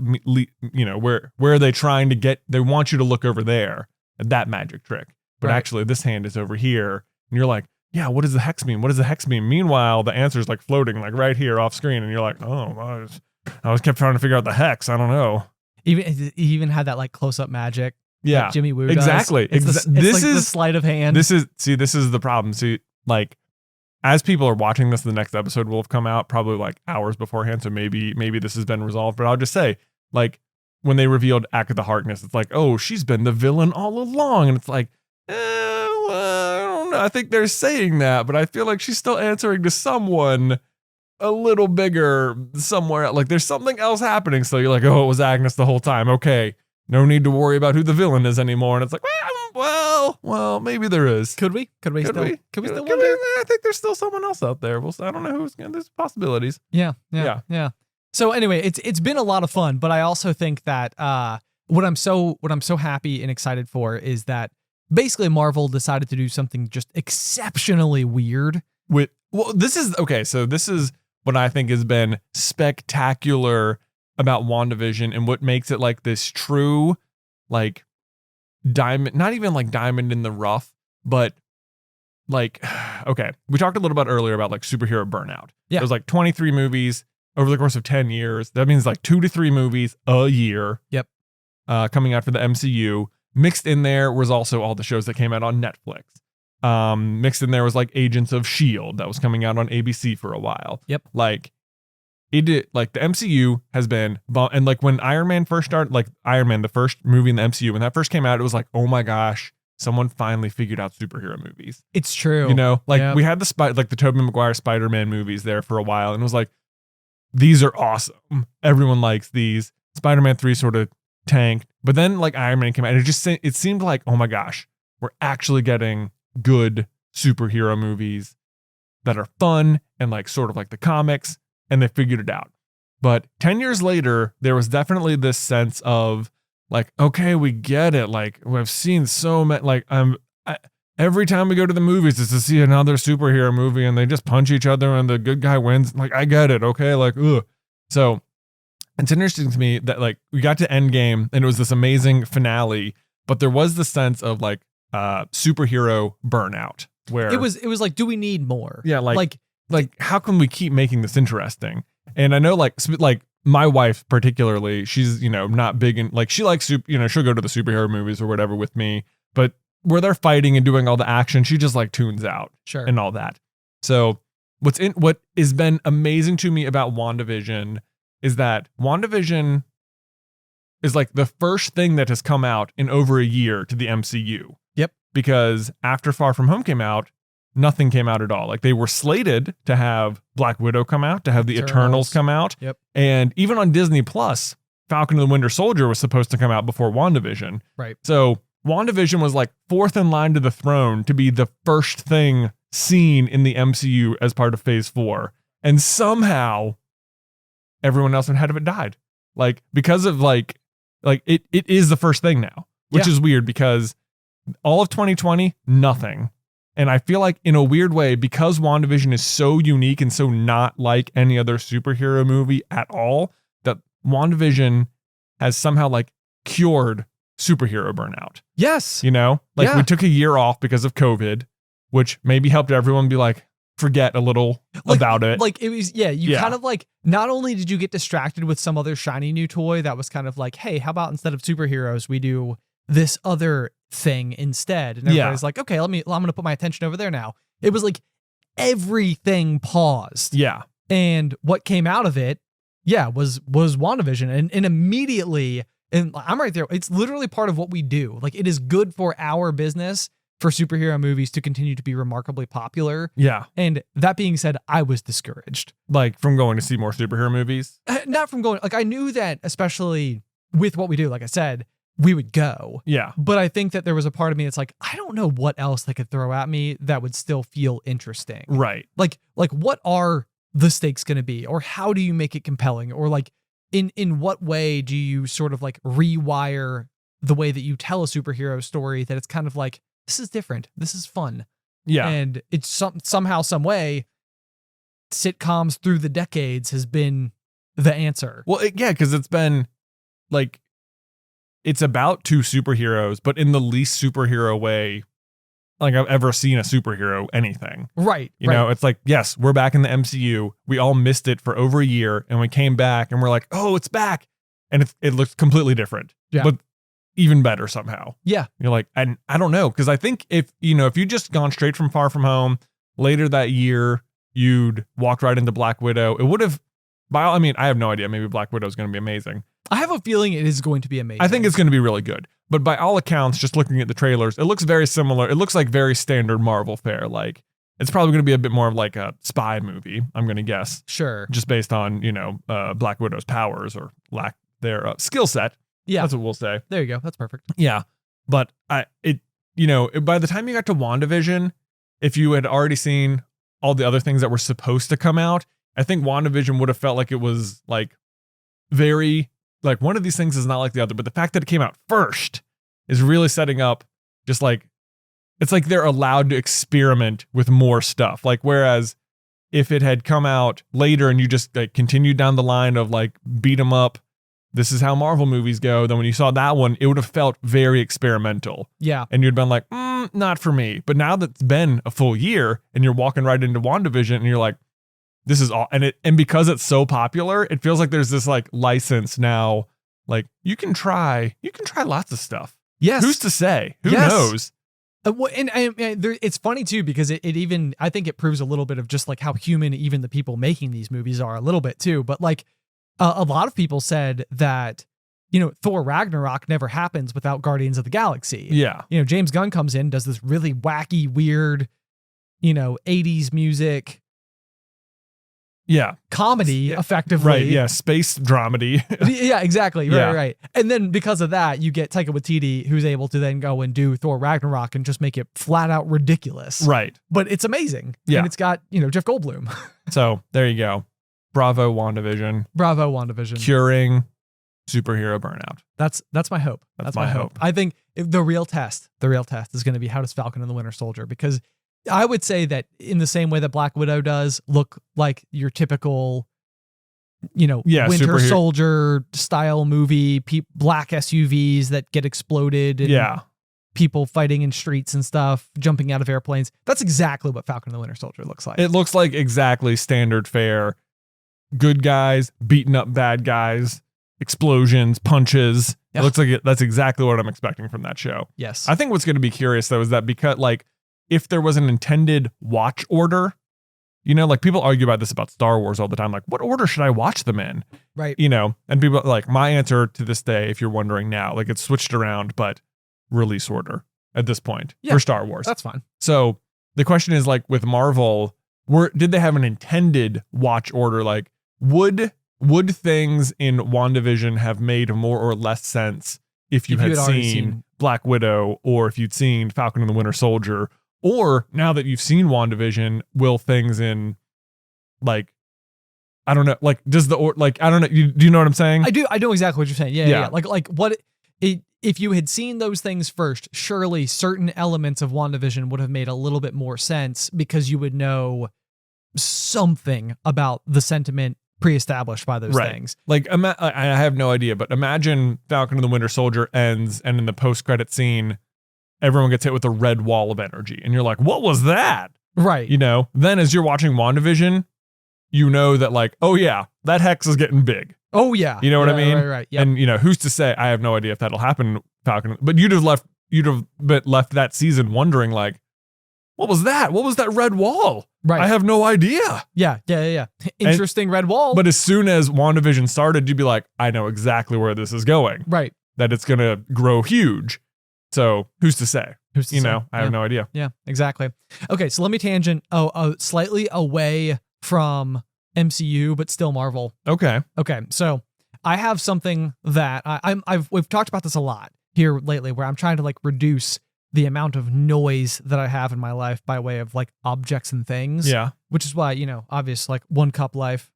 where are they trying to get? They want you to look over there at that magic trick, but Right. actually this hand is over here, and you're like, yeah, what does the hex mean? What does the hex mean? Meanwhile, the answer is like floating like right here off screen, and you're like, oh, I was kept trying to figure out the hex. I don't know. He even had that like close up magic. Yeah, like Jimmy Woo does. exactly. It's This like the is sleight of hand. This is the problem. See, like as people are watching this, the next episode will have come out probably like hours beforehand. So maybe this has been resolved. But I'll just say, like, when they revealed Agatha Harkness, it's like, oh, she's been the villain all along, and it's like, well, I don't know. I think they're saying that, but I feel like she's still answering to someone a little bigger somewhere. Like there's something else happening. So you're like, oh, it was Agnes the whole time. Okay, no need to worry about who the villain is anymore. And it's like, well, maybe there is. Could we still wonder? I think there's still someone else out there. I don't know who's gonna. There's possibilities. Yeah. So anyway, it's been a lot of fun, but I also think that what I'm so happy and excited for is that basically Marvel decided to do something just exceptionally weird. This is what I think has been spectacular about WandaVision and what makes it like this true, like diamond, not even like diamond in the rough, but like, okay, we talked a little bit earlier about like superhero burnout. Yeah. There's like 23 movies over the course of 10 years. That means like 2 to 3 movies a year. Yep. Coming out for the MCU. Mixed in there was also all the shows that came out on Netflix. Mixed in there was like Agents of S.H.I.E.L.D. that was coming out on ABC for a while. Yep. Like it did, like the MCU has been, and like when Iron Man first started, like Iron Man, the first movie in the MCU, when that first came out, it was like, oh my gosh, someone finally figured out superhero movies. It's true. We had the Tobey Maguire Spider-Man movies there for a while, and it was like, these are awesome. Everyone likes these. Spider-Man 3 sort of tanked, but then like Iron Man came out, and it seemed like, oh my gosh, we're actually getting good superhero movies that are fun and like sort of like the comics, and they figured it out. But 10 years later, there was definitely this sense of like, okay, we get it. Like we've seen so many, like every time we go to the movies is to see another superhero movie and they just punch each other and the good guy wins. Like, I get it. Okay. Like, ugh. So it's interesting to me that like we got to Endgame and it was this amazing finale, but there was the sense of like superhero burnout where it was like, do we need more? Yeah. Like how can we keep making this interesting? And I know like my wife particularly, she's, not big in like, she likes, she'll go to the superhero movies or whatever with me, but where they're fighting and doing all the action, she just like tunes out. Sure. And all that. So what has been amazing to me about WandaVision is that WandaVision is like the first thing that has come out in over a year to the MCU. Yep. Because after Far From Home came out, nothing came out at all. Like they were slated to have Black Widow come out, to have the Eternals come out. Yep. And even on Disney Plus, Falcon and the Winter Soldier was supposed to come out before WandaVision. Right. So WandaVision was like fourth in line to the throne to be the first thing seen in the MCU as part of Phase 4. And somehow everyone else ahead of it died. Like because of like it is the first thing now, which is weird because all of 2020, nothing. And I feel like in a weird way, because WandaVision is so unique and so not like any other superhero movie at all, that WandaVision has somehow like cured superhero burnout. Yes. We took a year off because of COVID, which maybe helped everyone be like, forget a little about it. Like it was, kind of like, not only did you get distracted with some other shiny new toy that was kind of like, hey, how about instead of superheroes, we do this other thing instead. And everybody's like, okay, I'm going to put my attention over there now. It was like everything paused. Yeah. And what came out of it, was WandaVision. And immediately, and I'm right there, it's literally part of what we do. Like it is good for our business for superhero movies to continue to be remarkably popular. Yeah. And that being said, I was discouraged. Like from going to see more superhero movies? Not from going, like I knew that especially with what we do, like I said, we would go. Yeah. But I think that there was a part of me that's like, I don't know what else they could throw at me that would still feel interesting. Right. Like what are the stakes going to be, or how do you make it compelling, or like in what way do you sort of like rewire the way that you tell a superhero story that it's kind of like, this is different, this is fun. Yeah. And it's somehow, some way, sitcoms through the decades has been the answer. Well, because it's been like, it's about two superheroes, but in the least superhero way like I've ever seen a superhero anything. Right. You know, it's like, yes, we're back in the MCU. We all missed it for over a year, and we came back and we're like, oh, it's back. And it looks completely different. Yeah. But even better somehow. Yeah. You're like, and I don't know, because I think if you just gone straight from Far From Home later that year, you'd walked right into Black Widow. It would have, I have no idea. Maybe Black Widow is going to be amazing. I have a feeling it is going to be amazing. I think it's going to be really good. But by all accounts, just looking at the trailers, it looks very similar. It looks like very standard Marvel fare. Like, it's probably going to be a bit more of like a spy movie, I'm going to guess. Sure. Just based on, Black Widow's powers or lack their skill set. Yeah. That's what we'll say. There you go. That's perfect. Yeah. But by the time you got to WandaVision, if you had already seen all the other things that were supposed to come out, I think WandaVision would have felt like it was like very, like one of these things is not like the other, but the fact that it came out first is really setting up just like, it's like they're allowed to experiment with more stuff. Like, whereas if it had come out later and you just like continued down the line of like beat 'em up, this is how Marvel movies go, then when you saw that one, it would have felt very experimental. Yeah. And you'd been like, not for me. But now that it's been a full year and you're walking right into WandaVision and you're like, this is all, and because it's so popular, it feels like there's this like license now. Like you can try lots of stuff. Yes. Who's to say? Who Yes. knows? It's funny too, because it even, I think it proves a little bit of just like how human even the people making these movies are a little bit too. But like a lot of people said that, Thor Ragnarok never happens without Guardians of the Galaxy. Yeah. James Gunn comes in, does this really wacky, weird, 80s music. Yeah. Comedy, effectively. Right. Yeah. Space dramedy. Yeah, exactly. Yeah. Right. And then because of that, you get Taika Waititi, who's able to then go and do Thor Ragnarok and just make it flat out ridiculous. Right. But it's amazing. Yeah. And it's got, Jeff Goldblum. So there you go. Bravo, WandaVision. Bravo, WandaVision. Curing superhero burnout. That's my hope. That's my hope. I think the real test is going to be, how does Falcon and the Winter Soldier? Because I would say that in the same way that Black Widow does look like your typical, Winter Soldier style movie, black SUVs that get exploded. And people fighting in streets and stuff, jumping out of airplanes. That's exactly what Falcon and the Winter Soldier looks like. It looks like exactly standard fare. Good guys beating up bad guys, explosions, punches. Yeah. It looks like that's exactly what I'm expecting from that show. Yes. I think what's going to be curious though is that because like if there was an intended watch order, like people argue about this about Star Wars all the time. Like, what order should I watch them in? Right. And people like, my answer to this day, if you're wondering now, like it's switched around, but release order at this point for Star Wars. That's fine. So the question is like with Marvel, did they have an intended watch order? Like would things in WandaVision have made more or less sense if you had seen Black Widow, or if you'd seen Falcon and the Winter Soldier? Or now that you've seen WandaVision, will things in like, I don't know, like does I don't know. Do you know what I'm saying? I do. I know exactly what you're saying. Yeah. Like what if you had seen those things first, surely certain elements of WandaVision would have made a little bit more sense because you would know something about the sentiment pre-established by those things. Like I have no idea, but imagine Falcon and the Winter Soldier ends and in the post-credit scene, everyone gets hit with a red wall of energy. And you're like, what was that? Right. Then as you're watching WandaVision, that like, oh yeah, that hex is getting big. Oh yeah. You know what I mean? Right. Yep. And who's to say? I have no idea if that'll happen, Falcon. But you'd have left that season wondering like, what was that? What was that red wall? Right. I have no idea. Yeah. Interesting red wall. But as soon as WandaVision started, you'd be like, I know exactly where this is going. Right. That it's gonna grow huge. So who's to say? I have no idea. Yeah, exactly. Okay, so let me tangent slightly away from MCU, but still Marvel. Okay. So I have something that we've talked about this a lot here lately, where I'm trying to like reduce the amount of noise that I have in my life by way of like objects and things. Yeah. Which is why, obvious, like One Cup Life.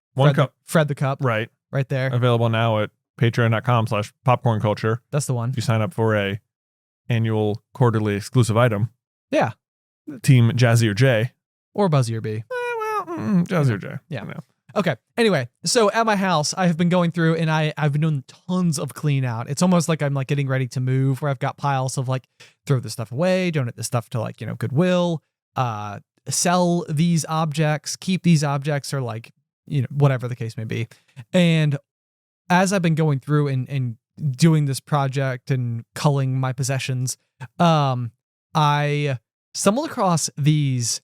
Fred the Cup. Right. Right there. Available now at patreon.com/popcornculture. That's the one. If you sign up for a annual quarterly exclusive item. Yeah. Team Jazzy or J. Or Buzzy or B. Jazzy or J. Yeah. Okay. Anyway, so at my house, I have been going through and I've been doing tons of clean out. It's almost like I'm like getting ready to move, where I've got piles of like throw this stuff away, donate this stuff to like, Goodwill, sell these objects, keep these objects, or like, whatever the case may be. And as I've been going through and doing this project and culling my possessions, I stumbled across these.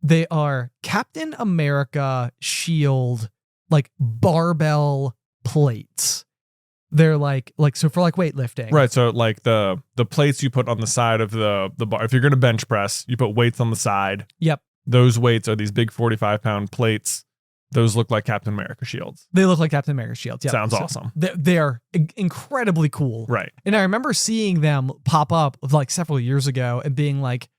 They are Captain America shield, like barbell plates. They're like so for like weightlifting. Right. So like the plates you put on the side of the bar. If you're going to bench press, you put weights on the side. Yep. Those weights are these big 45-pound plates. Those look like Captain America shields. They look like Captain America shields. Yep. Sounds awesome. They're incredibly cool. Right. And I remember seeing them pop up like several years ago and being like,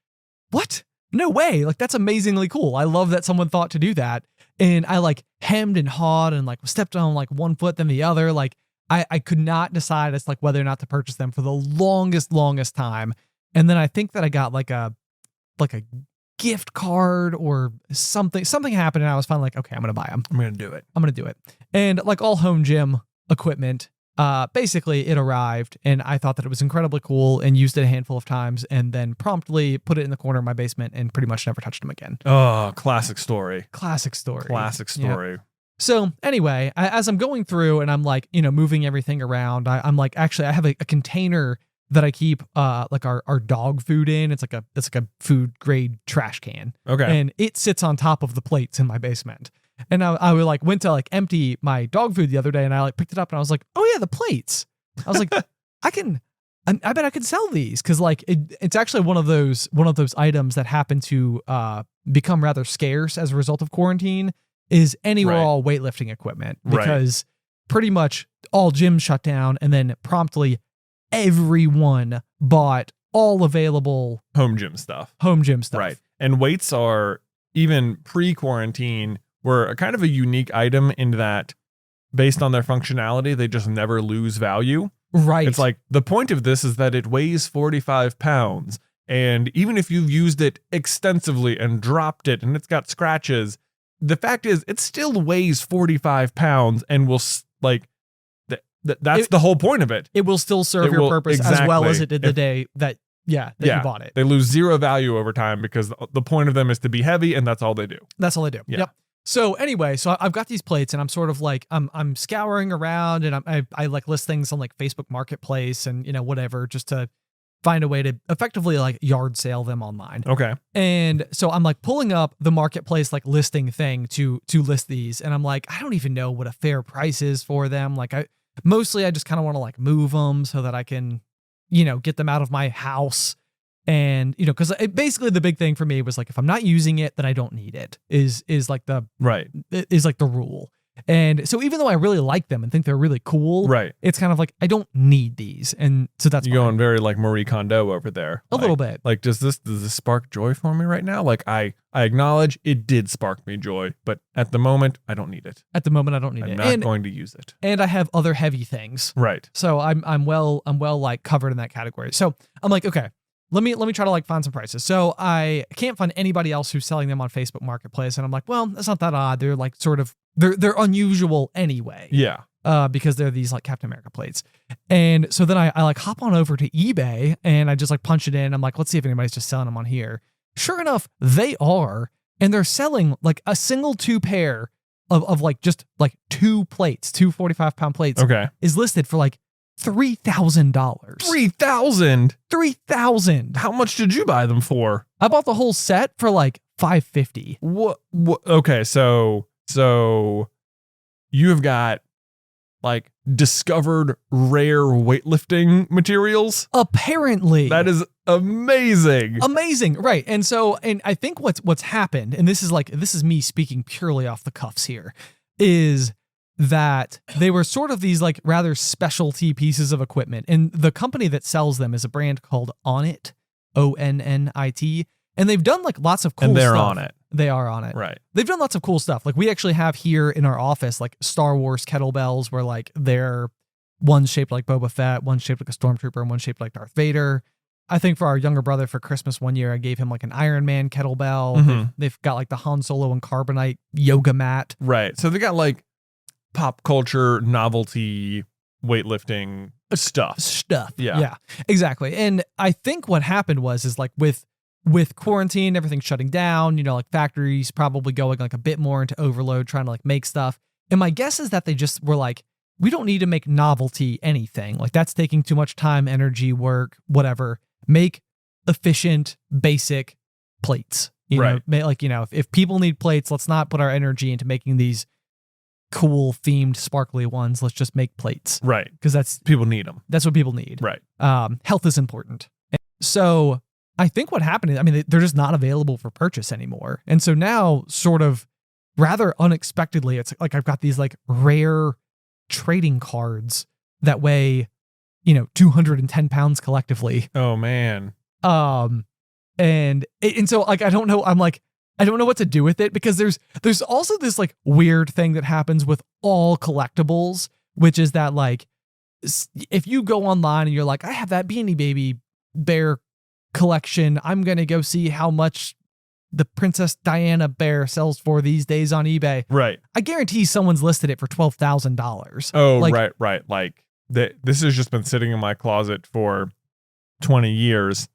what? No way. Like, that's amazingly cool. I love that someone thought to do that. And I like hemmed and hawed and like stepped on like one foot then the other. Like I could not decide as like whether or not to purchase them for the longest time. And then I think that I got like a gift card or something happened. And I was finally like, okay, I'm going to buy them. I'm going to do it. And like all home gym equipment, basically it arrived and I thought that it was incredibly cool and used it a handful of times and then promptly put it in the corner of my basement and pretty much never touched them again. Oh, classic story. Yeah. So anyway, as I'm going through and I'm like, moving everything around, I'm like, actually I have a container that I keep like our dog food in. It's like a food grade trash can. Okay. And it sits on top of the plates in my basement. And I would like went to like empty my dog food the other day and I like picked it up and I was like, oh yeah, the plates. I was like, I bet I could sell these. Cause like it's actually one of those items that happen to become rather scarce as a result of quarantine is any or all weightlifting equipment, because pretty much all gyms shut down and then promptly everyone bought all available home gym stuff. Right. And weights are, even pre-quarantine, were a kind of a unique item in that based on their functionality, they just never lose value. Right. It's like the point of this is that it weighs 45 pounds. And even if you've used it extensively and dropped it and it's got scratches, the fact is it still weighs 45 pounds and will like, that's the whole point of it. It will still serve your purpose as well as it did the day that you bought it. They lose zero value over time because the point of them is to be heavy and that's all they do. That's all they do. Yeah. Yep. So anyway, so I've got these plates and I'm sort of like, I'm scouring around and I like list things on like Facebook Marketplace and, whatever, just to find a way to effectively like yard sale them online. Okay. And so I'm like pulling up the Marketplace like listing thing to list these. And I'm like, I don't even know what a fair price is for them. Like I just kind of want to like move them so that I can, get them out of my house. And, because basically the big thing for me was like, if I'm not using it, then I don't need it is like the rule. And so even though I really like them and think they're really cool, right, it's kind of like, I don't need these. And so that's you're going very like Marie Kondo over there. A little bit. Like, does this spark joy for me right now? Like I acknowledge it did spark me joy, but at the moment I don't need it. At the moment I don't need it. I'm not going to use it. And I have other heavy things. Right. So I'm well like covered in that category. So I'm like, okay, let me try to like find some prices. So I can't find anybody else who's selling them on Facebook Marketplace. And I'm like, well, that's not that odd. They're like sort of, they're unusual anyway. Yeah. Because they're these like Captain America plates. And so then I like hop on over to eBay and I just like punch it in. I'm like, let's see if anybody's just selling them on here. Sure enough, they are. And they're selling like a single 2 pair of like just like 2 plates, 2 45-pound plates. Okay. Is listed for like $3,000. $3,000. How much did you buy them for? I bought the whole set for like $550. What? Okay, so you have got like discovered rare weightlifting materials. Apparently, that is amazing. Right? And so, and I think what's happened, and this is me speaking purely off the cuffs here, is that they were sort of these like rather specialty pieces of equipment. And the company that sells them is a brand called Onnit, Onnit. And they've done like lots of cool And they're stuff. on it. They are on it. Right. They've done lots of cool stuff. Like we actually have here in our office, like Star Wars kettlebells where like they're one's shaped like Boba Fett, one's shaped like a stormtrooper, and one's shaped like Darth Vader. I think for our younger brother for Christmas one year, I gave him like an Iron Man kettlebell. Mhm. They've got like the Han Solo and Carbonite yoga mat. Right. So they got like pop culture, novelty, weightlifting stuff. Yeah, exactly. And I think what happened is like with quarantine, everything shutting down, you know, like factories probably going like a bit more into overload, trying to like make stuff. And my guess is that they just were like, we don't need to make novelty anything. Like that's taking too much time, energy, work, whatever. Make efficient, basic plates. You Right. know, like, you know, if people need plates, let's not put our energy into making these cool themed sparkly ones. Let's just make plates. Right. Because that's People need them. what people need. Right. Health is important. So I think what happened is, I mean, they're just not available for purchase anymore. And so now sort of rather unexpectedly, it's like I've got these like rare trading cards that weigh, you know, 210 pounds collectively. Oh man. And so like, I don't know. I'm like, I don't know what to do with it because there's also this like weird thing that happens with all collectibles, which is that like, if you go online and you're like, I have that Beanie Baby bear collection, I'm going to go see how much the Princess Diana bear sells for these days on eBay. Right. I guarantee someone's listed it for $12,000. Oh, like, right. Like this has just been sitting in my closet for 20 years.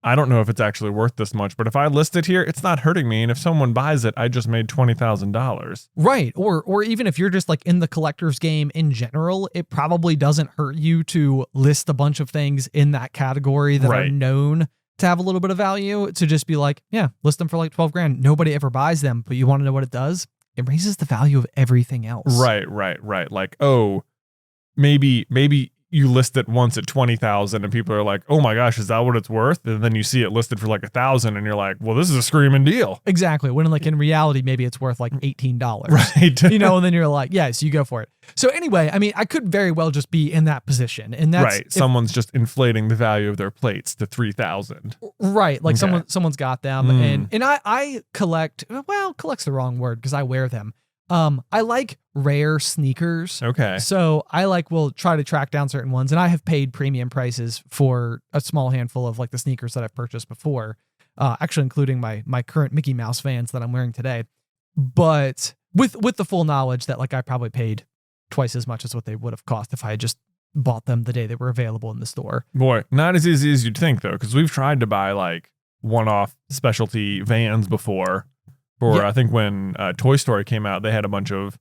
I don't know if it's actually worth this much, but if I list it here, it's not hurting me. And if someone buys it, I just made $20,000. Right. Or even if you're just like in the collector's game in general, it probably doesn't hurt you to list a bunch of things in that category that are known to have a little bit of value, to just be like, yeah, list them for like 12 grand. Nobody ever buys them, but you want to know what it does? It raises the value of everything else. Right. Like, oh, maybe you list it once at 20,000 and people are like, oh my gosh, is that what it's worth? And then you see it listed for like 1,000 and you're like, well, this is a screaming deal. Exactly. When like in reality, maybe it's worth like $18. Right. You know, and then you're like, yes, you go for it. So anyway, I mean, I could very well just be in that position. And that's right. Someone's just inflating the value of their plates to 3,000. Right. Like Okay. someone's got them. And I collect, well, collect's the wrong word because I wear them. I like rare sneakers. Okay. So I will try to track down certain ones, and I have paid premium prices for a small handful of like the sneakers that I've purchased before, actually including my current Mickey Mouse Vans that I'm wearing today. But with the full knowledge that like I probably paid twice as much as what they would have cost if I had just bought them the day they were available in the store. Boy, not as easy as you'd think though, because we've tried to buy like one-off specialty Vans before. I think when Toy Story came out, they had a bunch of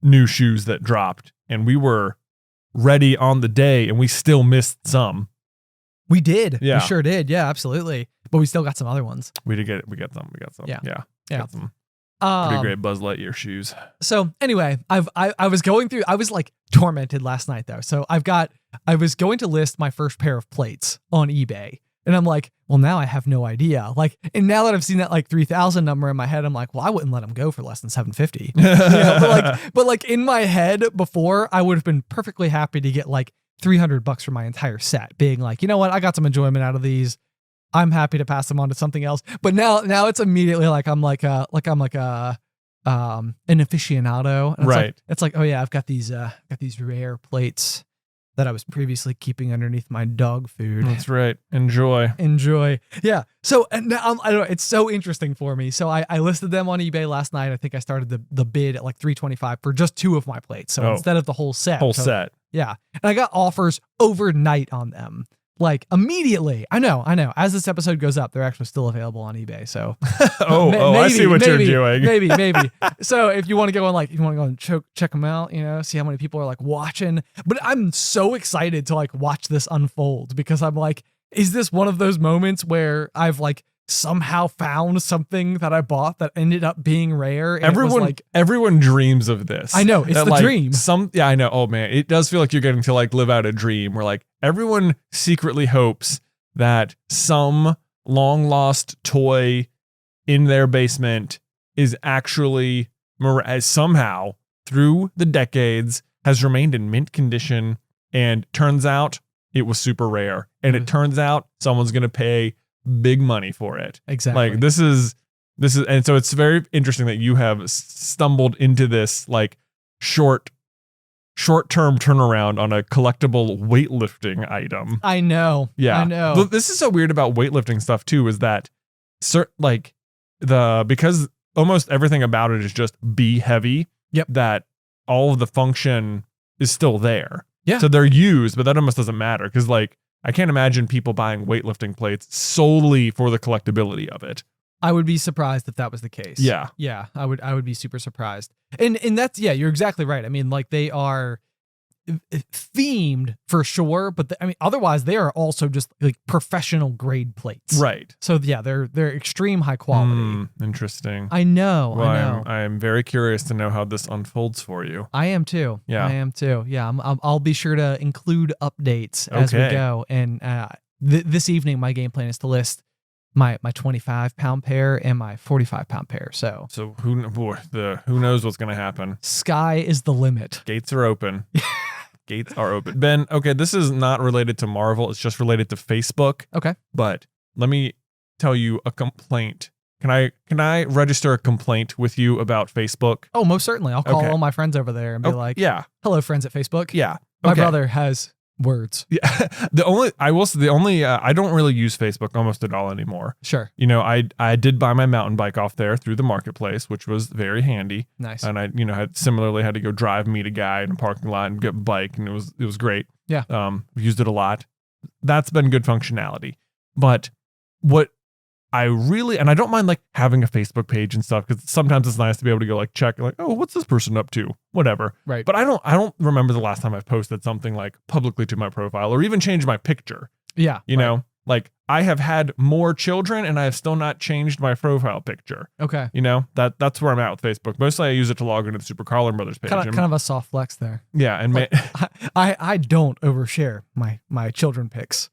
new shoes that dropped, and we were ready on the day, and we still missed some. We did. Yeah. We sure did. Yeah, absolutely. But we still got some other ones. We did get it. We got some. Yeah. Yeah. Yeah. Got some pretty great Buzz Lightyear shoes. So anyway, I was going through, I was like tormented last night though. So I was going to list my first pair of plates on eBay. And I'm like, well, now I have no idea. Like, and now that I've seen that like 3,000 number in my head, I'm like, well, I wouldn't let them go for less than 750. You know, but like in my head before, I would have been perfectly happy to get like $300 for my entire set, being like, you know what, I got some enjoyment out of these. I'm happy to pass them on to something else. But now it's immediately like I'm like an aficionado. And it's like, oh yeah, I've got these rare plates that I was previously keeping underneath my dog food. That's right. Enjoy. Yeah. So and now I don't know. It's so interesting for me. So I listed them on eBay last night. I think I started the bid at like $325 for just 2 of my plates. So instead of the whole set. Yeah. And I got offers overnight on them. Like immediately. I know. As this episode goes up, they're actually still available on eBay. So maybe, I see what you're doing. Maybe. So if you want to go and check them out, you know, see how many people are like watching. But I'm so excited to like watch this unfold because I'm like, is this one of those moments where I've like somehow found something that I bought that ended up being rare? And everyone dreams of this. I know, it's the dream. I know. Oh man, it does feel like you're getting to like live out a dream where like everyone secretly hopes that some long lost toy in their basement is actually somehow through the decades has remained in mint condition, and turns out it was super rare. And it turns out someone's going to pay big money for it. Exactly. Like this is, and so it's very interesting that you have stumbled into this like short-term turnaround on a collectible weightlifting item. I know. Yeah. I know. This is so weird about weightlifting stuff too, is that because almost everything about it is just be heavy. Yep. That all of the function is still there. Yeah. So they're used, but that almost doesn't matter because like I can't imagine people buying weightlifting plates solely for the collectability of it. I would be surprised if that was the case. Yeah. Yeah. I would be super surprised. And that's, yeah, you're exactly right. I mean, like they are themed for sure, but I mean, otherwise they are also just like professional grade plates. Right. So yeah, they're extreme high quality. Interesting. I know. Well, I know. I'm very curious to know how this unfolds for you. I am too. Yeah. I am too. Yeah. I'll be sure to include updates as we go. And this evening, my game plan is to list my 25-pound pair and my 45-pound pair. So who knows what's going to happen? Sky is the limit. Gates are open. Gates are open. Ben, okay, this is not related to Marvel. It's just related to Facebook. Okay. But let me tell you a complaint. Can I register a complaint with you about Facebook? Oh, most certainly. I'll call all my friends over there and be like, yeah. Hello, friends at Facebook. Yeah. My brother has words. Yeah. I don't really use Facebook almost at all anymore. Sure. You know, I did buy my mountain bike off there through the marketplace, which was very handy. Nice. And I, had to go meet a guy in a parking lot and get a bike, and it was great. Yeah. Used it a lot. That's been good functionality. But what I don't mind like having a Facebook page and stuff, because sometimes it's nice to be able to go like check like, oh, what's this person up to? Whatever. Right. But I don't remember the last time I've posted something like publicly to my profile or even changed my picture. Yeah. You know, like I have had more children and I have still not changed my profile picture. Okay. You know, that's where I'm at with Facebook. Mostly I use it to log into the Super Carlin Brothers page. Kind of a soft flex there. Yeah. And I don't overshare my children pics.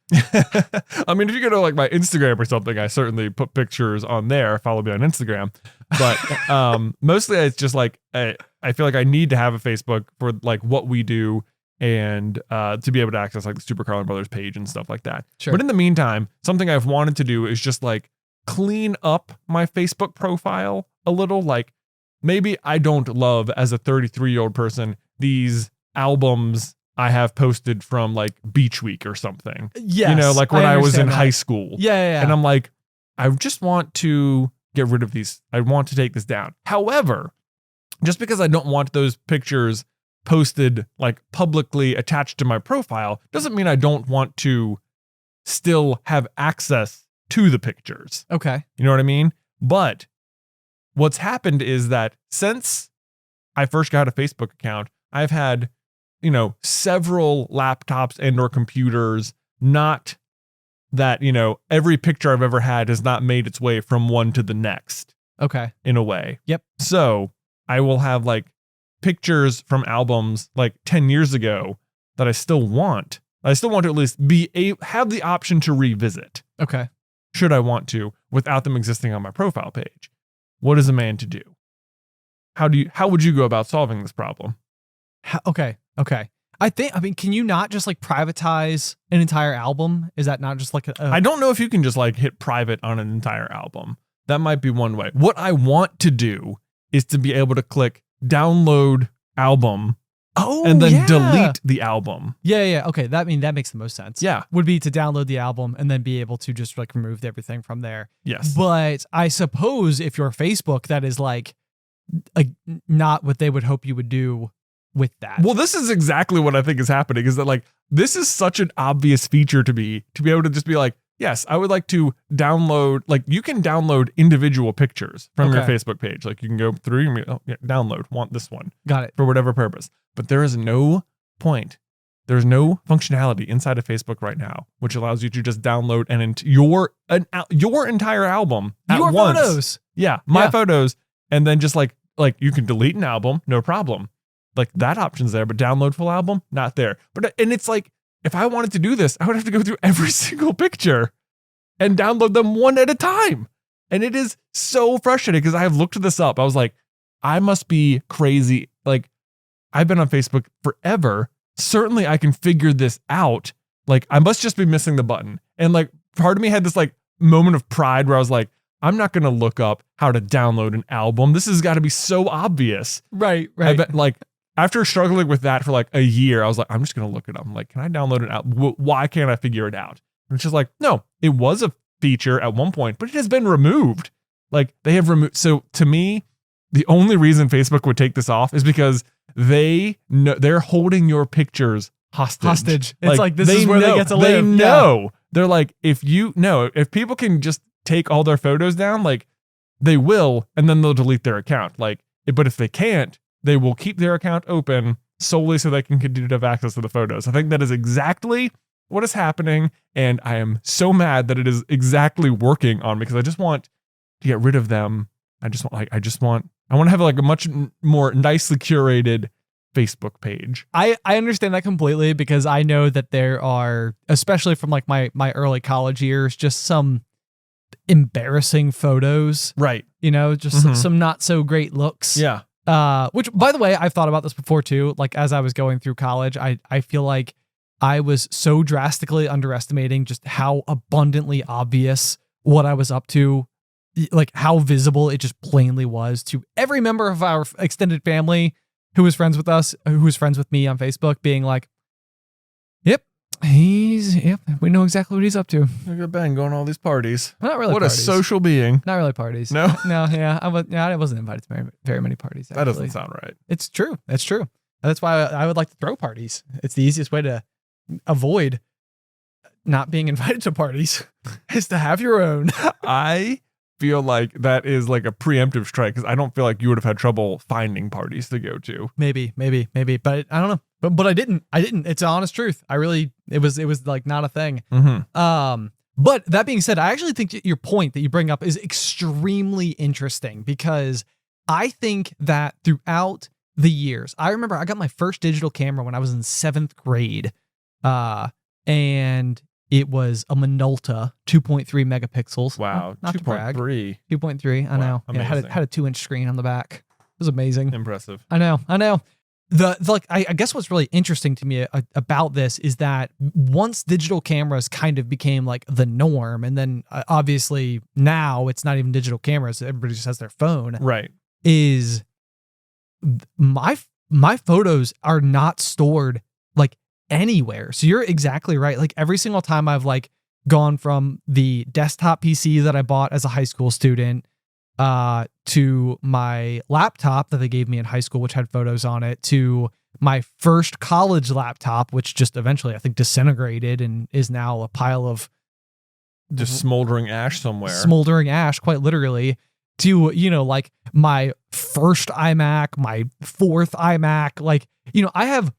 I mean, if you go to like my Instagram or something, I certainly put pictures on there. Follow me on Instagram. But mostly it's just like I feel like I need to have a Facebook for like what we do and to be able to access like the Super Carlin Brothers page and stuff like that. Sure. But in the meantime, something I've wanted to do is just like clean up my Facebook profile a little. Like maybe I don't love as a 33-year-old person these albums I have posted from like Beach Week or something. Yes, you know, like when I was in high school. Yeah. And I'm like, I just want to get rid of these. I want to take this down. However, just because I don't want those pictures posted like publicly attached to my profile doesn't mean I don't want to still have access to the pictures. Okay. You know what I mean? But what's happened is that since I first got a Facebook account, I've had, several laptops and or computers, not that, every picture I've ever had has not made its way from one to the next. Okay. In a way. Yep. So I will have like pictures from albums like 10 years ago that I still want. I still want to at least have the option to revisit. Okay. Should I want to, without them existing on my profile page. What is a man to do? How would you go about solving this problem? Okay. Can you not just like privatize an entire album? Is that not just like I don't know if you can just like hit private on an entire album. That might be one way. What I want to do is to be able to click download album. And then delete the album. Yeah. Okay. That makes the most sense. Yeah. Would be to download the album and then be able to just like remove everything from there. Yes. But I suppose if you're Facebook, that is like not what they would hope you would do with that. Well, this is exactly what I think is happening, is that like, this is such an obvious feature to be able to just be like, yes, I would like to download, like you can download individual pictures from your Facebook page. Like you can go through and download, want this one. Got it. For whatever purpose. But there is no point. There's no functionality inside of Facebook right now, which allows you to just download your entire album at your once. Photos. Yeah. My photos. And then just like you can delete an album, no problem. Like that option's there, but download full album, not there. And it's like, if I wanted to do this, I would have to go through every single picture and download them one at a time. And it is so frustrating because I have looked this up. I was like, I must be crazy. Like I've been on Facebook forever. Certainly I can figure this out. Like, I must just be missing the button. And like, part of me had this like moment of pride where I was like, I'm not going to look up how to download an album. This has got to be so obvious. Right. I bet, like, after struggling with that for like a year, I was like, I'm just going to look it up. I'm like, can I download an album? Why can't I figure it out? And it's just like, no, it was a feature at one point, but it has been removed. Like, they have removed. So to me, the only reason Facebook would take this off is because they know they're holding your pictures hostage. It's like this is where they get to live. They know. They're like, if people can just take all their photos down, like, they will, and then they'll delete their account. Like, but if they can't, they will keep their account open solely so they can continue to have access to the photos. I think that is exactly what is happening, and I am so mad that it is exactly working on me because I just want to get rid of them. I want to have like a much more nicely curated Facebook page. I understand that completely because I know that there are, especially from like my early college years, just some embarrassing photos. Right. You know, just some not so great looks. Yeah. Which, by the way, I've thought about this before too. Like, as I was going through college, I feel like I was so drastically underestimating just how abundantly obvious what I was up to, like how visible it just plainly was to every member of our extended family who was friends with us, who was friends with me on Facebook, being like, yep, we know exactly what he's up to. Look at Ben going to all these parties. Not really. What parties. a social being. Not really parties. No? No, yeah. I wasn't invited to very many parties, actually. That doesn't sound right. It's true. That's true. That's why I would like to throw parties. It's the easiest way to avoid not being invited to parties is to have your own. I feel like that is like a preemptive strike because I don't feel like you would have had trouble finding parties to go to. Maybe, but I don't know. But I didn't. It's an honest truth. It was like not a thing. But that being said, I actually think your point that you bring up is extremely interesting because I think that throughout the years, I remember I got my first digital camera when I was in 7th grade. And it was a Minolta 2.3 megapixels. Wow. Not to brag. 2.3. I know. Wow, yeah, had a 2-inch screen on the back. It was amazing. Impressive. I know. I guess what's really interesting to me about this is that once digital cameras kind of became like the norm, and then obviously now it's not even digital cameras, everybody just has their phone. Right. Is my photos are not stored like anywhere. So you're exactly right. Like every single time I've like gone from the desktop PC that I bought as a high school student to my laptop that they gave me in high school, which had photos on it, to my first college laptop, which just eventually I think disintegrated and is now a pile of just smoldering ash somewhere. Smoldering ash, quite literally, to, you know, like my first iMac, my 4th iMac. Like, you know, I have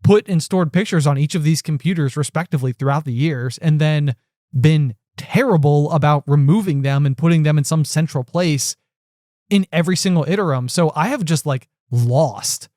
put and stored pictures on each of these computers respectively throughout the years and then been terrible about removing them and putting them in some central place in every single interim. So I have just like lost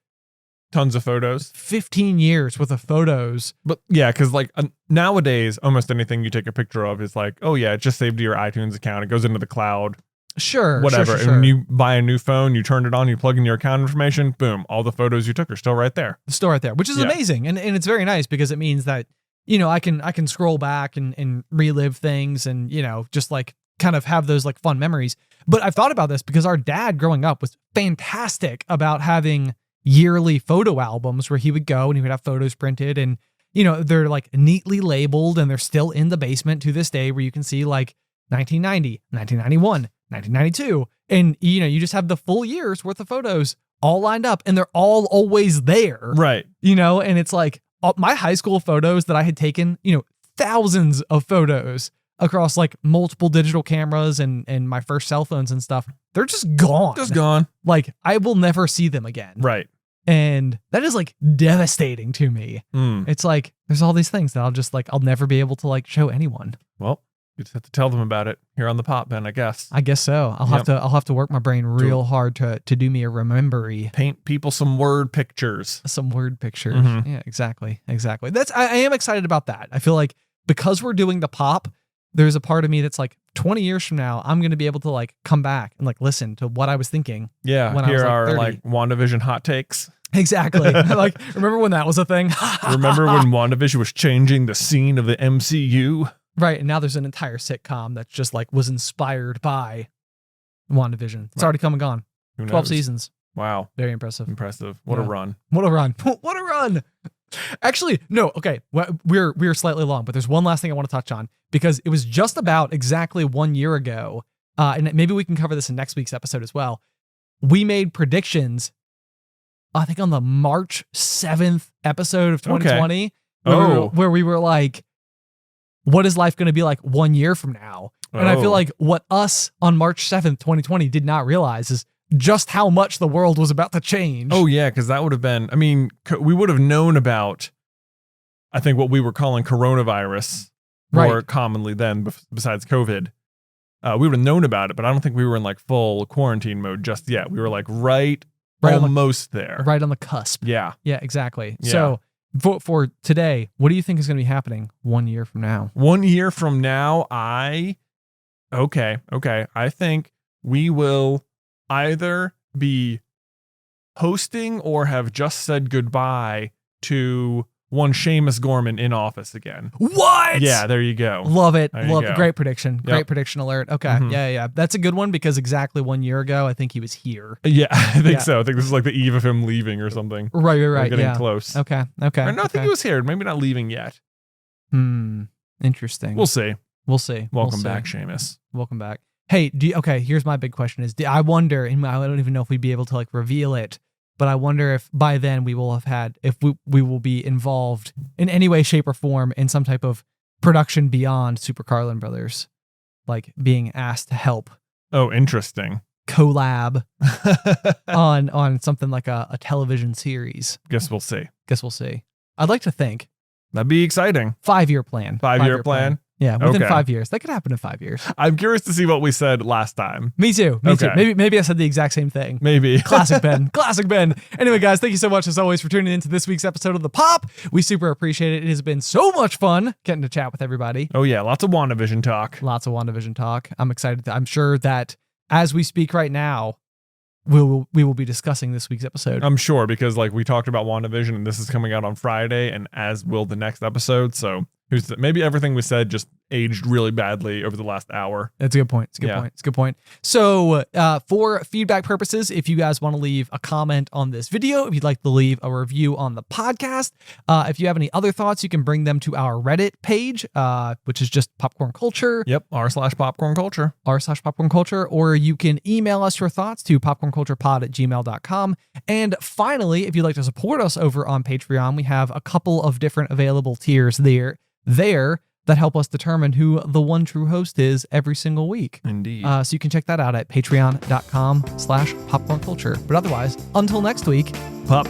tons of photos, 15 years worth of photos. But yeah, because like nowadays, almost anything you take a picture of is like, oh yeah, it just saved to your iTunes account. It goes into the cloud. Sure. Whatever. Sure. And when you buy a new phone, you turn it on, you plug in your account information, boom, all the photos you took are still right there. Still right there, which is amazing. And it's very nice because it means that, you know, I can scroll back and relive things and, you know, just like kind of have those like fun memories. But I've thought about this because our dad growing up was fantastic about having yearly photo albums where he would go and he would have photos printed and, you know, they're like neatly labeled and they're still in the basement to this day where you can see like 1990, 1991, 1992. And, you know, you just have the full year's worth of photos all lined up and they're all always there. Right. You know, and it's like my high school photos that I had taken, you know, thousands of photos across like multiple digital cameras and my first cell phones and stuff. They're just gone. Just gone. Like I will never see them again. Right. And that is like devastating to me. It's like, there's all these things that I'll never be able to like show anyone. Well, you just have to tell them about it here on the pop, Ben, I guess. I guess so. I'll have to work my brain real hard to do me a remembery. Paint people some word pictures. Some word pictures. Yeah, exactly. I am excited about that. I feel like because we're doing the pop, there's a part of me that's like 20 years from now, I'm going to be able to like come back and like listen to what I was thinking. Yeah. When I Here was, like, are 30. like WandaVision hot takes. Exactly. Like, remember when that was a thing? Remember when WandaVision was changing the scene of the MCU? Right. And now there's an entire sitcom that's just like was inspired by WandaVision. It's already come and gone. Who 12 knows? seasons. Wow. Very impressive. Impressive. What a Yeah. run. What a run. What a run. Actually, no. Okay. We're slightly long, but there's one last thing I want to touch on because it was just about exactly 1 year ago. And maybe we can cover this in next week's episode as well. We made predictions, I think on the March 7th episode of 2020, where we were like, what is life going to be like 1 year from now? And I feel like what us on March 7th, 2020 did not realize is just how much the world was about to change. Oh, yeah, because that would have been, I mean, we would have known about, I think, what we were calling coronavirus more commonly then, besides COVID. We would have known about it, but I don't think we were in like full quarantine mode just yet. We were like almost there. Right on the cusp. Yeah. Yeah, exactly. Yeah. So for today, what do you think is going to be happening 1 year from now? 1 year from now, okay. I think we will either be hosting or have just said goodbye to one Seamus Gorman in office again. What? Yeah, there you go. Love it. There you Love go. it. Great prediction. Great Yep. prediction alert. Okay. Mhm. Yeah. That's a good one because exactly 1 year ago, I think he was here. Yeah, I think Yeah. so. I think this is like the eve of him leaving or something. Right. We're getting Yeah. close. Okay. Or no, I think he was here. Maybe not leaving yet. Interesting. We'll see. We'll see. Welcome back, Seamus. Welcome back. Hey, okay, here's my big question is, I wonder, and I don't even know if we'd be able to like reveal it, but I wonder if by then we will have had, if we will be involved in any way, shape, or form in some type of production beyond Super Carlin Brothers, like being asked to help Oh, interesting. collab on something like a television series. Guess we'll see. Guess we'll see. I'd like to think That'd be exciting. 5-year plan. 5-year plan? Yeah, within Okay. 5 years. That could happen in 5 years. I'm curious to see what we said last time. Me too. Me too. Okay. Maybe I said the exact same thing. Maybe. Classic Ben. Classic Ben. Anyway, guys, thank you so much as always for tuning into this week's episode of The Pop. We super appreciate it. It has been so much fun getting to chat with everybody. Oh, yeah. Lots of WandaVision talk. Lots of WandaVision talk. I'm excited. I'm sure that as we speak right now, we will be discussing this week's episode. I'm sure because like we talked about WandaVision and this is coming out on Friday and as will the next episode. So maybe everything we said just aged really badly over the last hour. That's a good point. It's a good Yeah. point. It's a good point. So for feedback purposes, if you guys want to leave a comment on this video, if you'd like to leave a review on the podcast, if you have any other thoughts, you can bring them to our Reddit page, which is just Popcorn Culture. Yep. r/popcorn culture. r/popcorn culture, or you can email us your thoughts to popcornculturepod@gmail.com. And finally, if you'd like to support us over on Patreon, we have a couple of different available tiers there that help us determine who the one true host is every single week. Indeed. So you can check that out at patreon.com/popcornculture. But otherwise, until next week, Pop.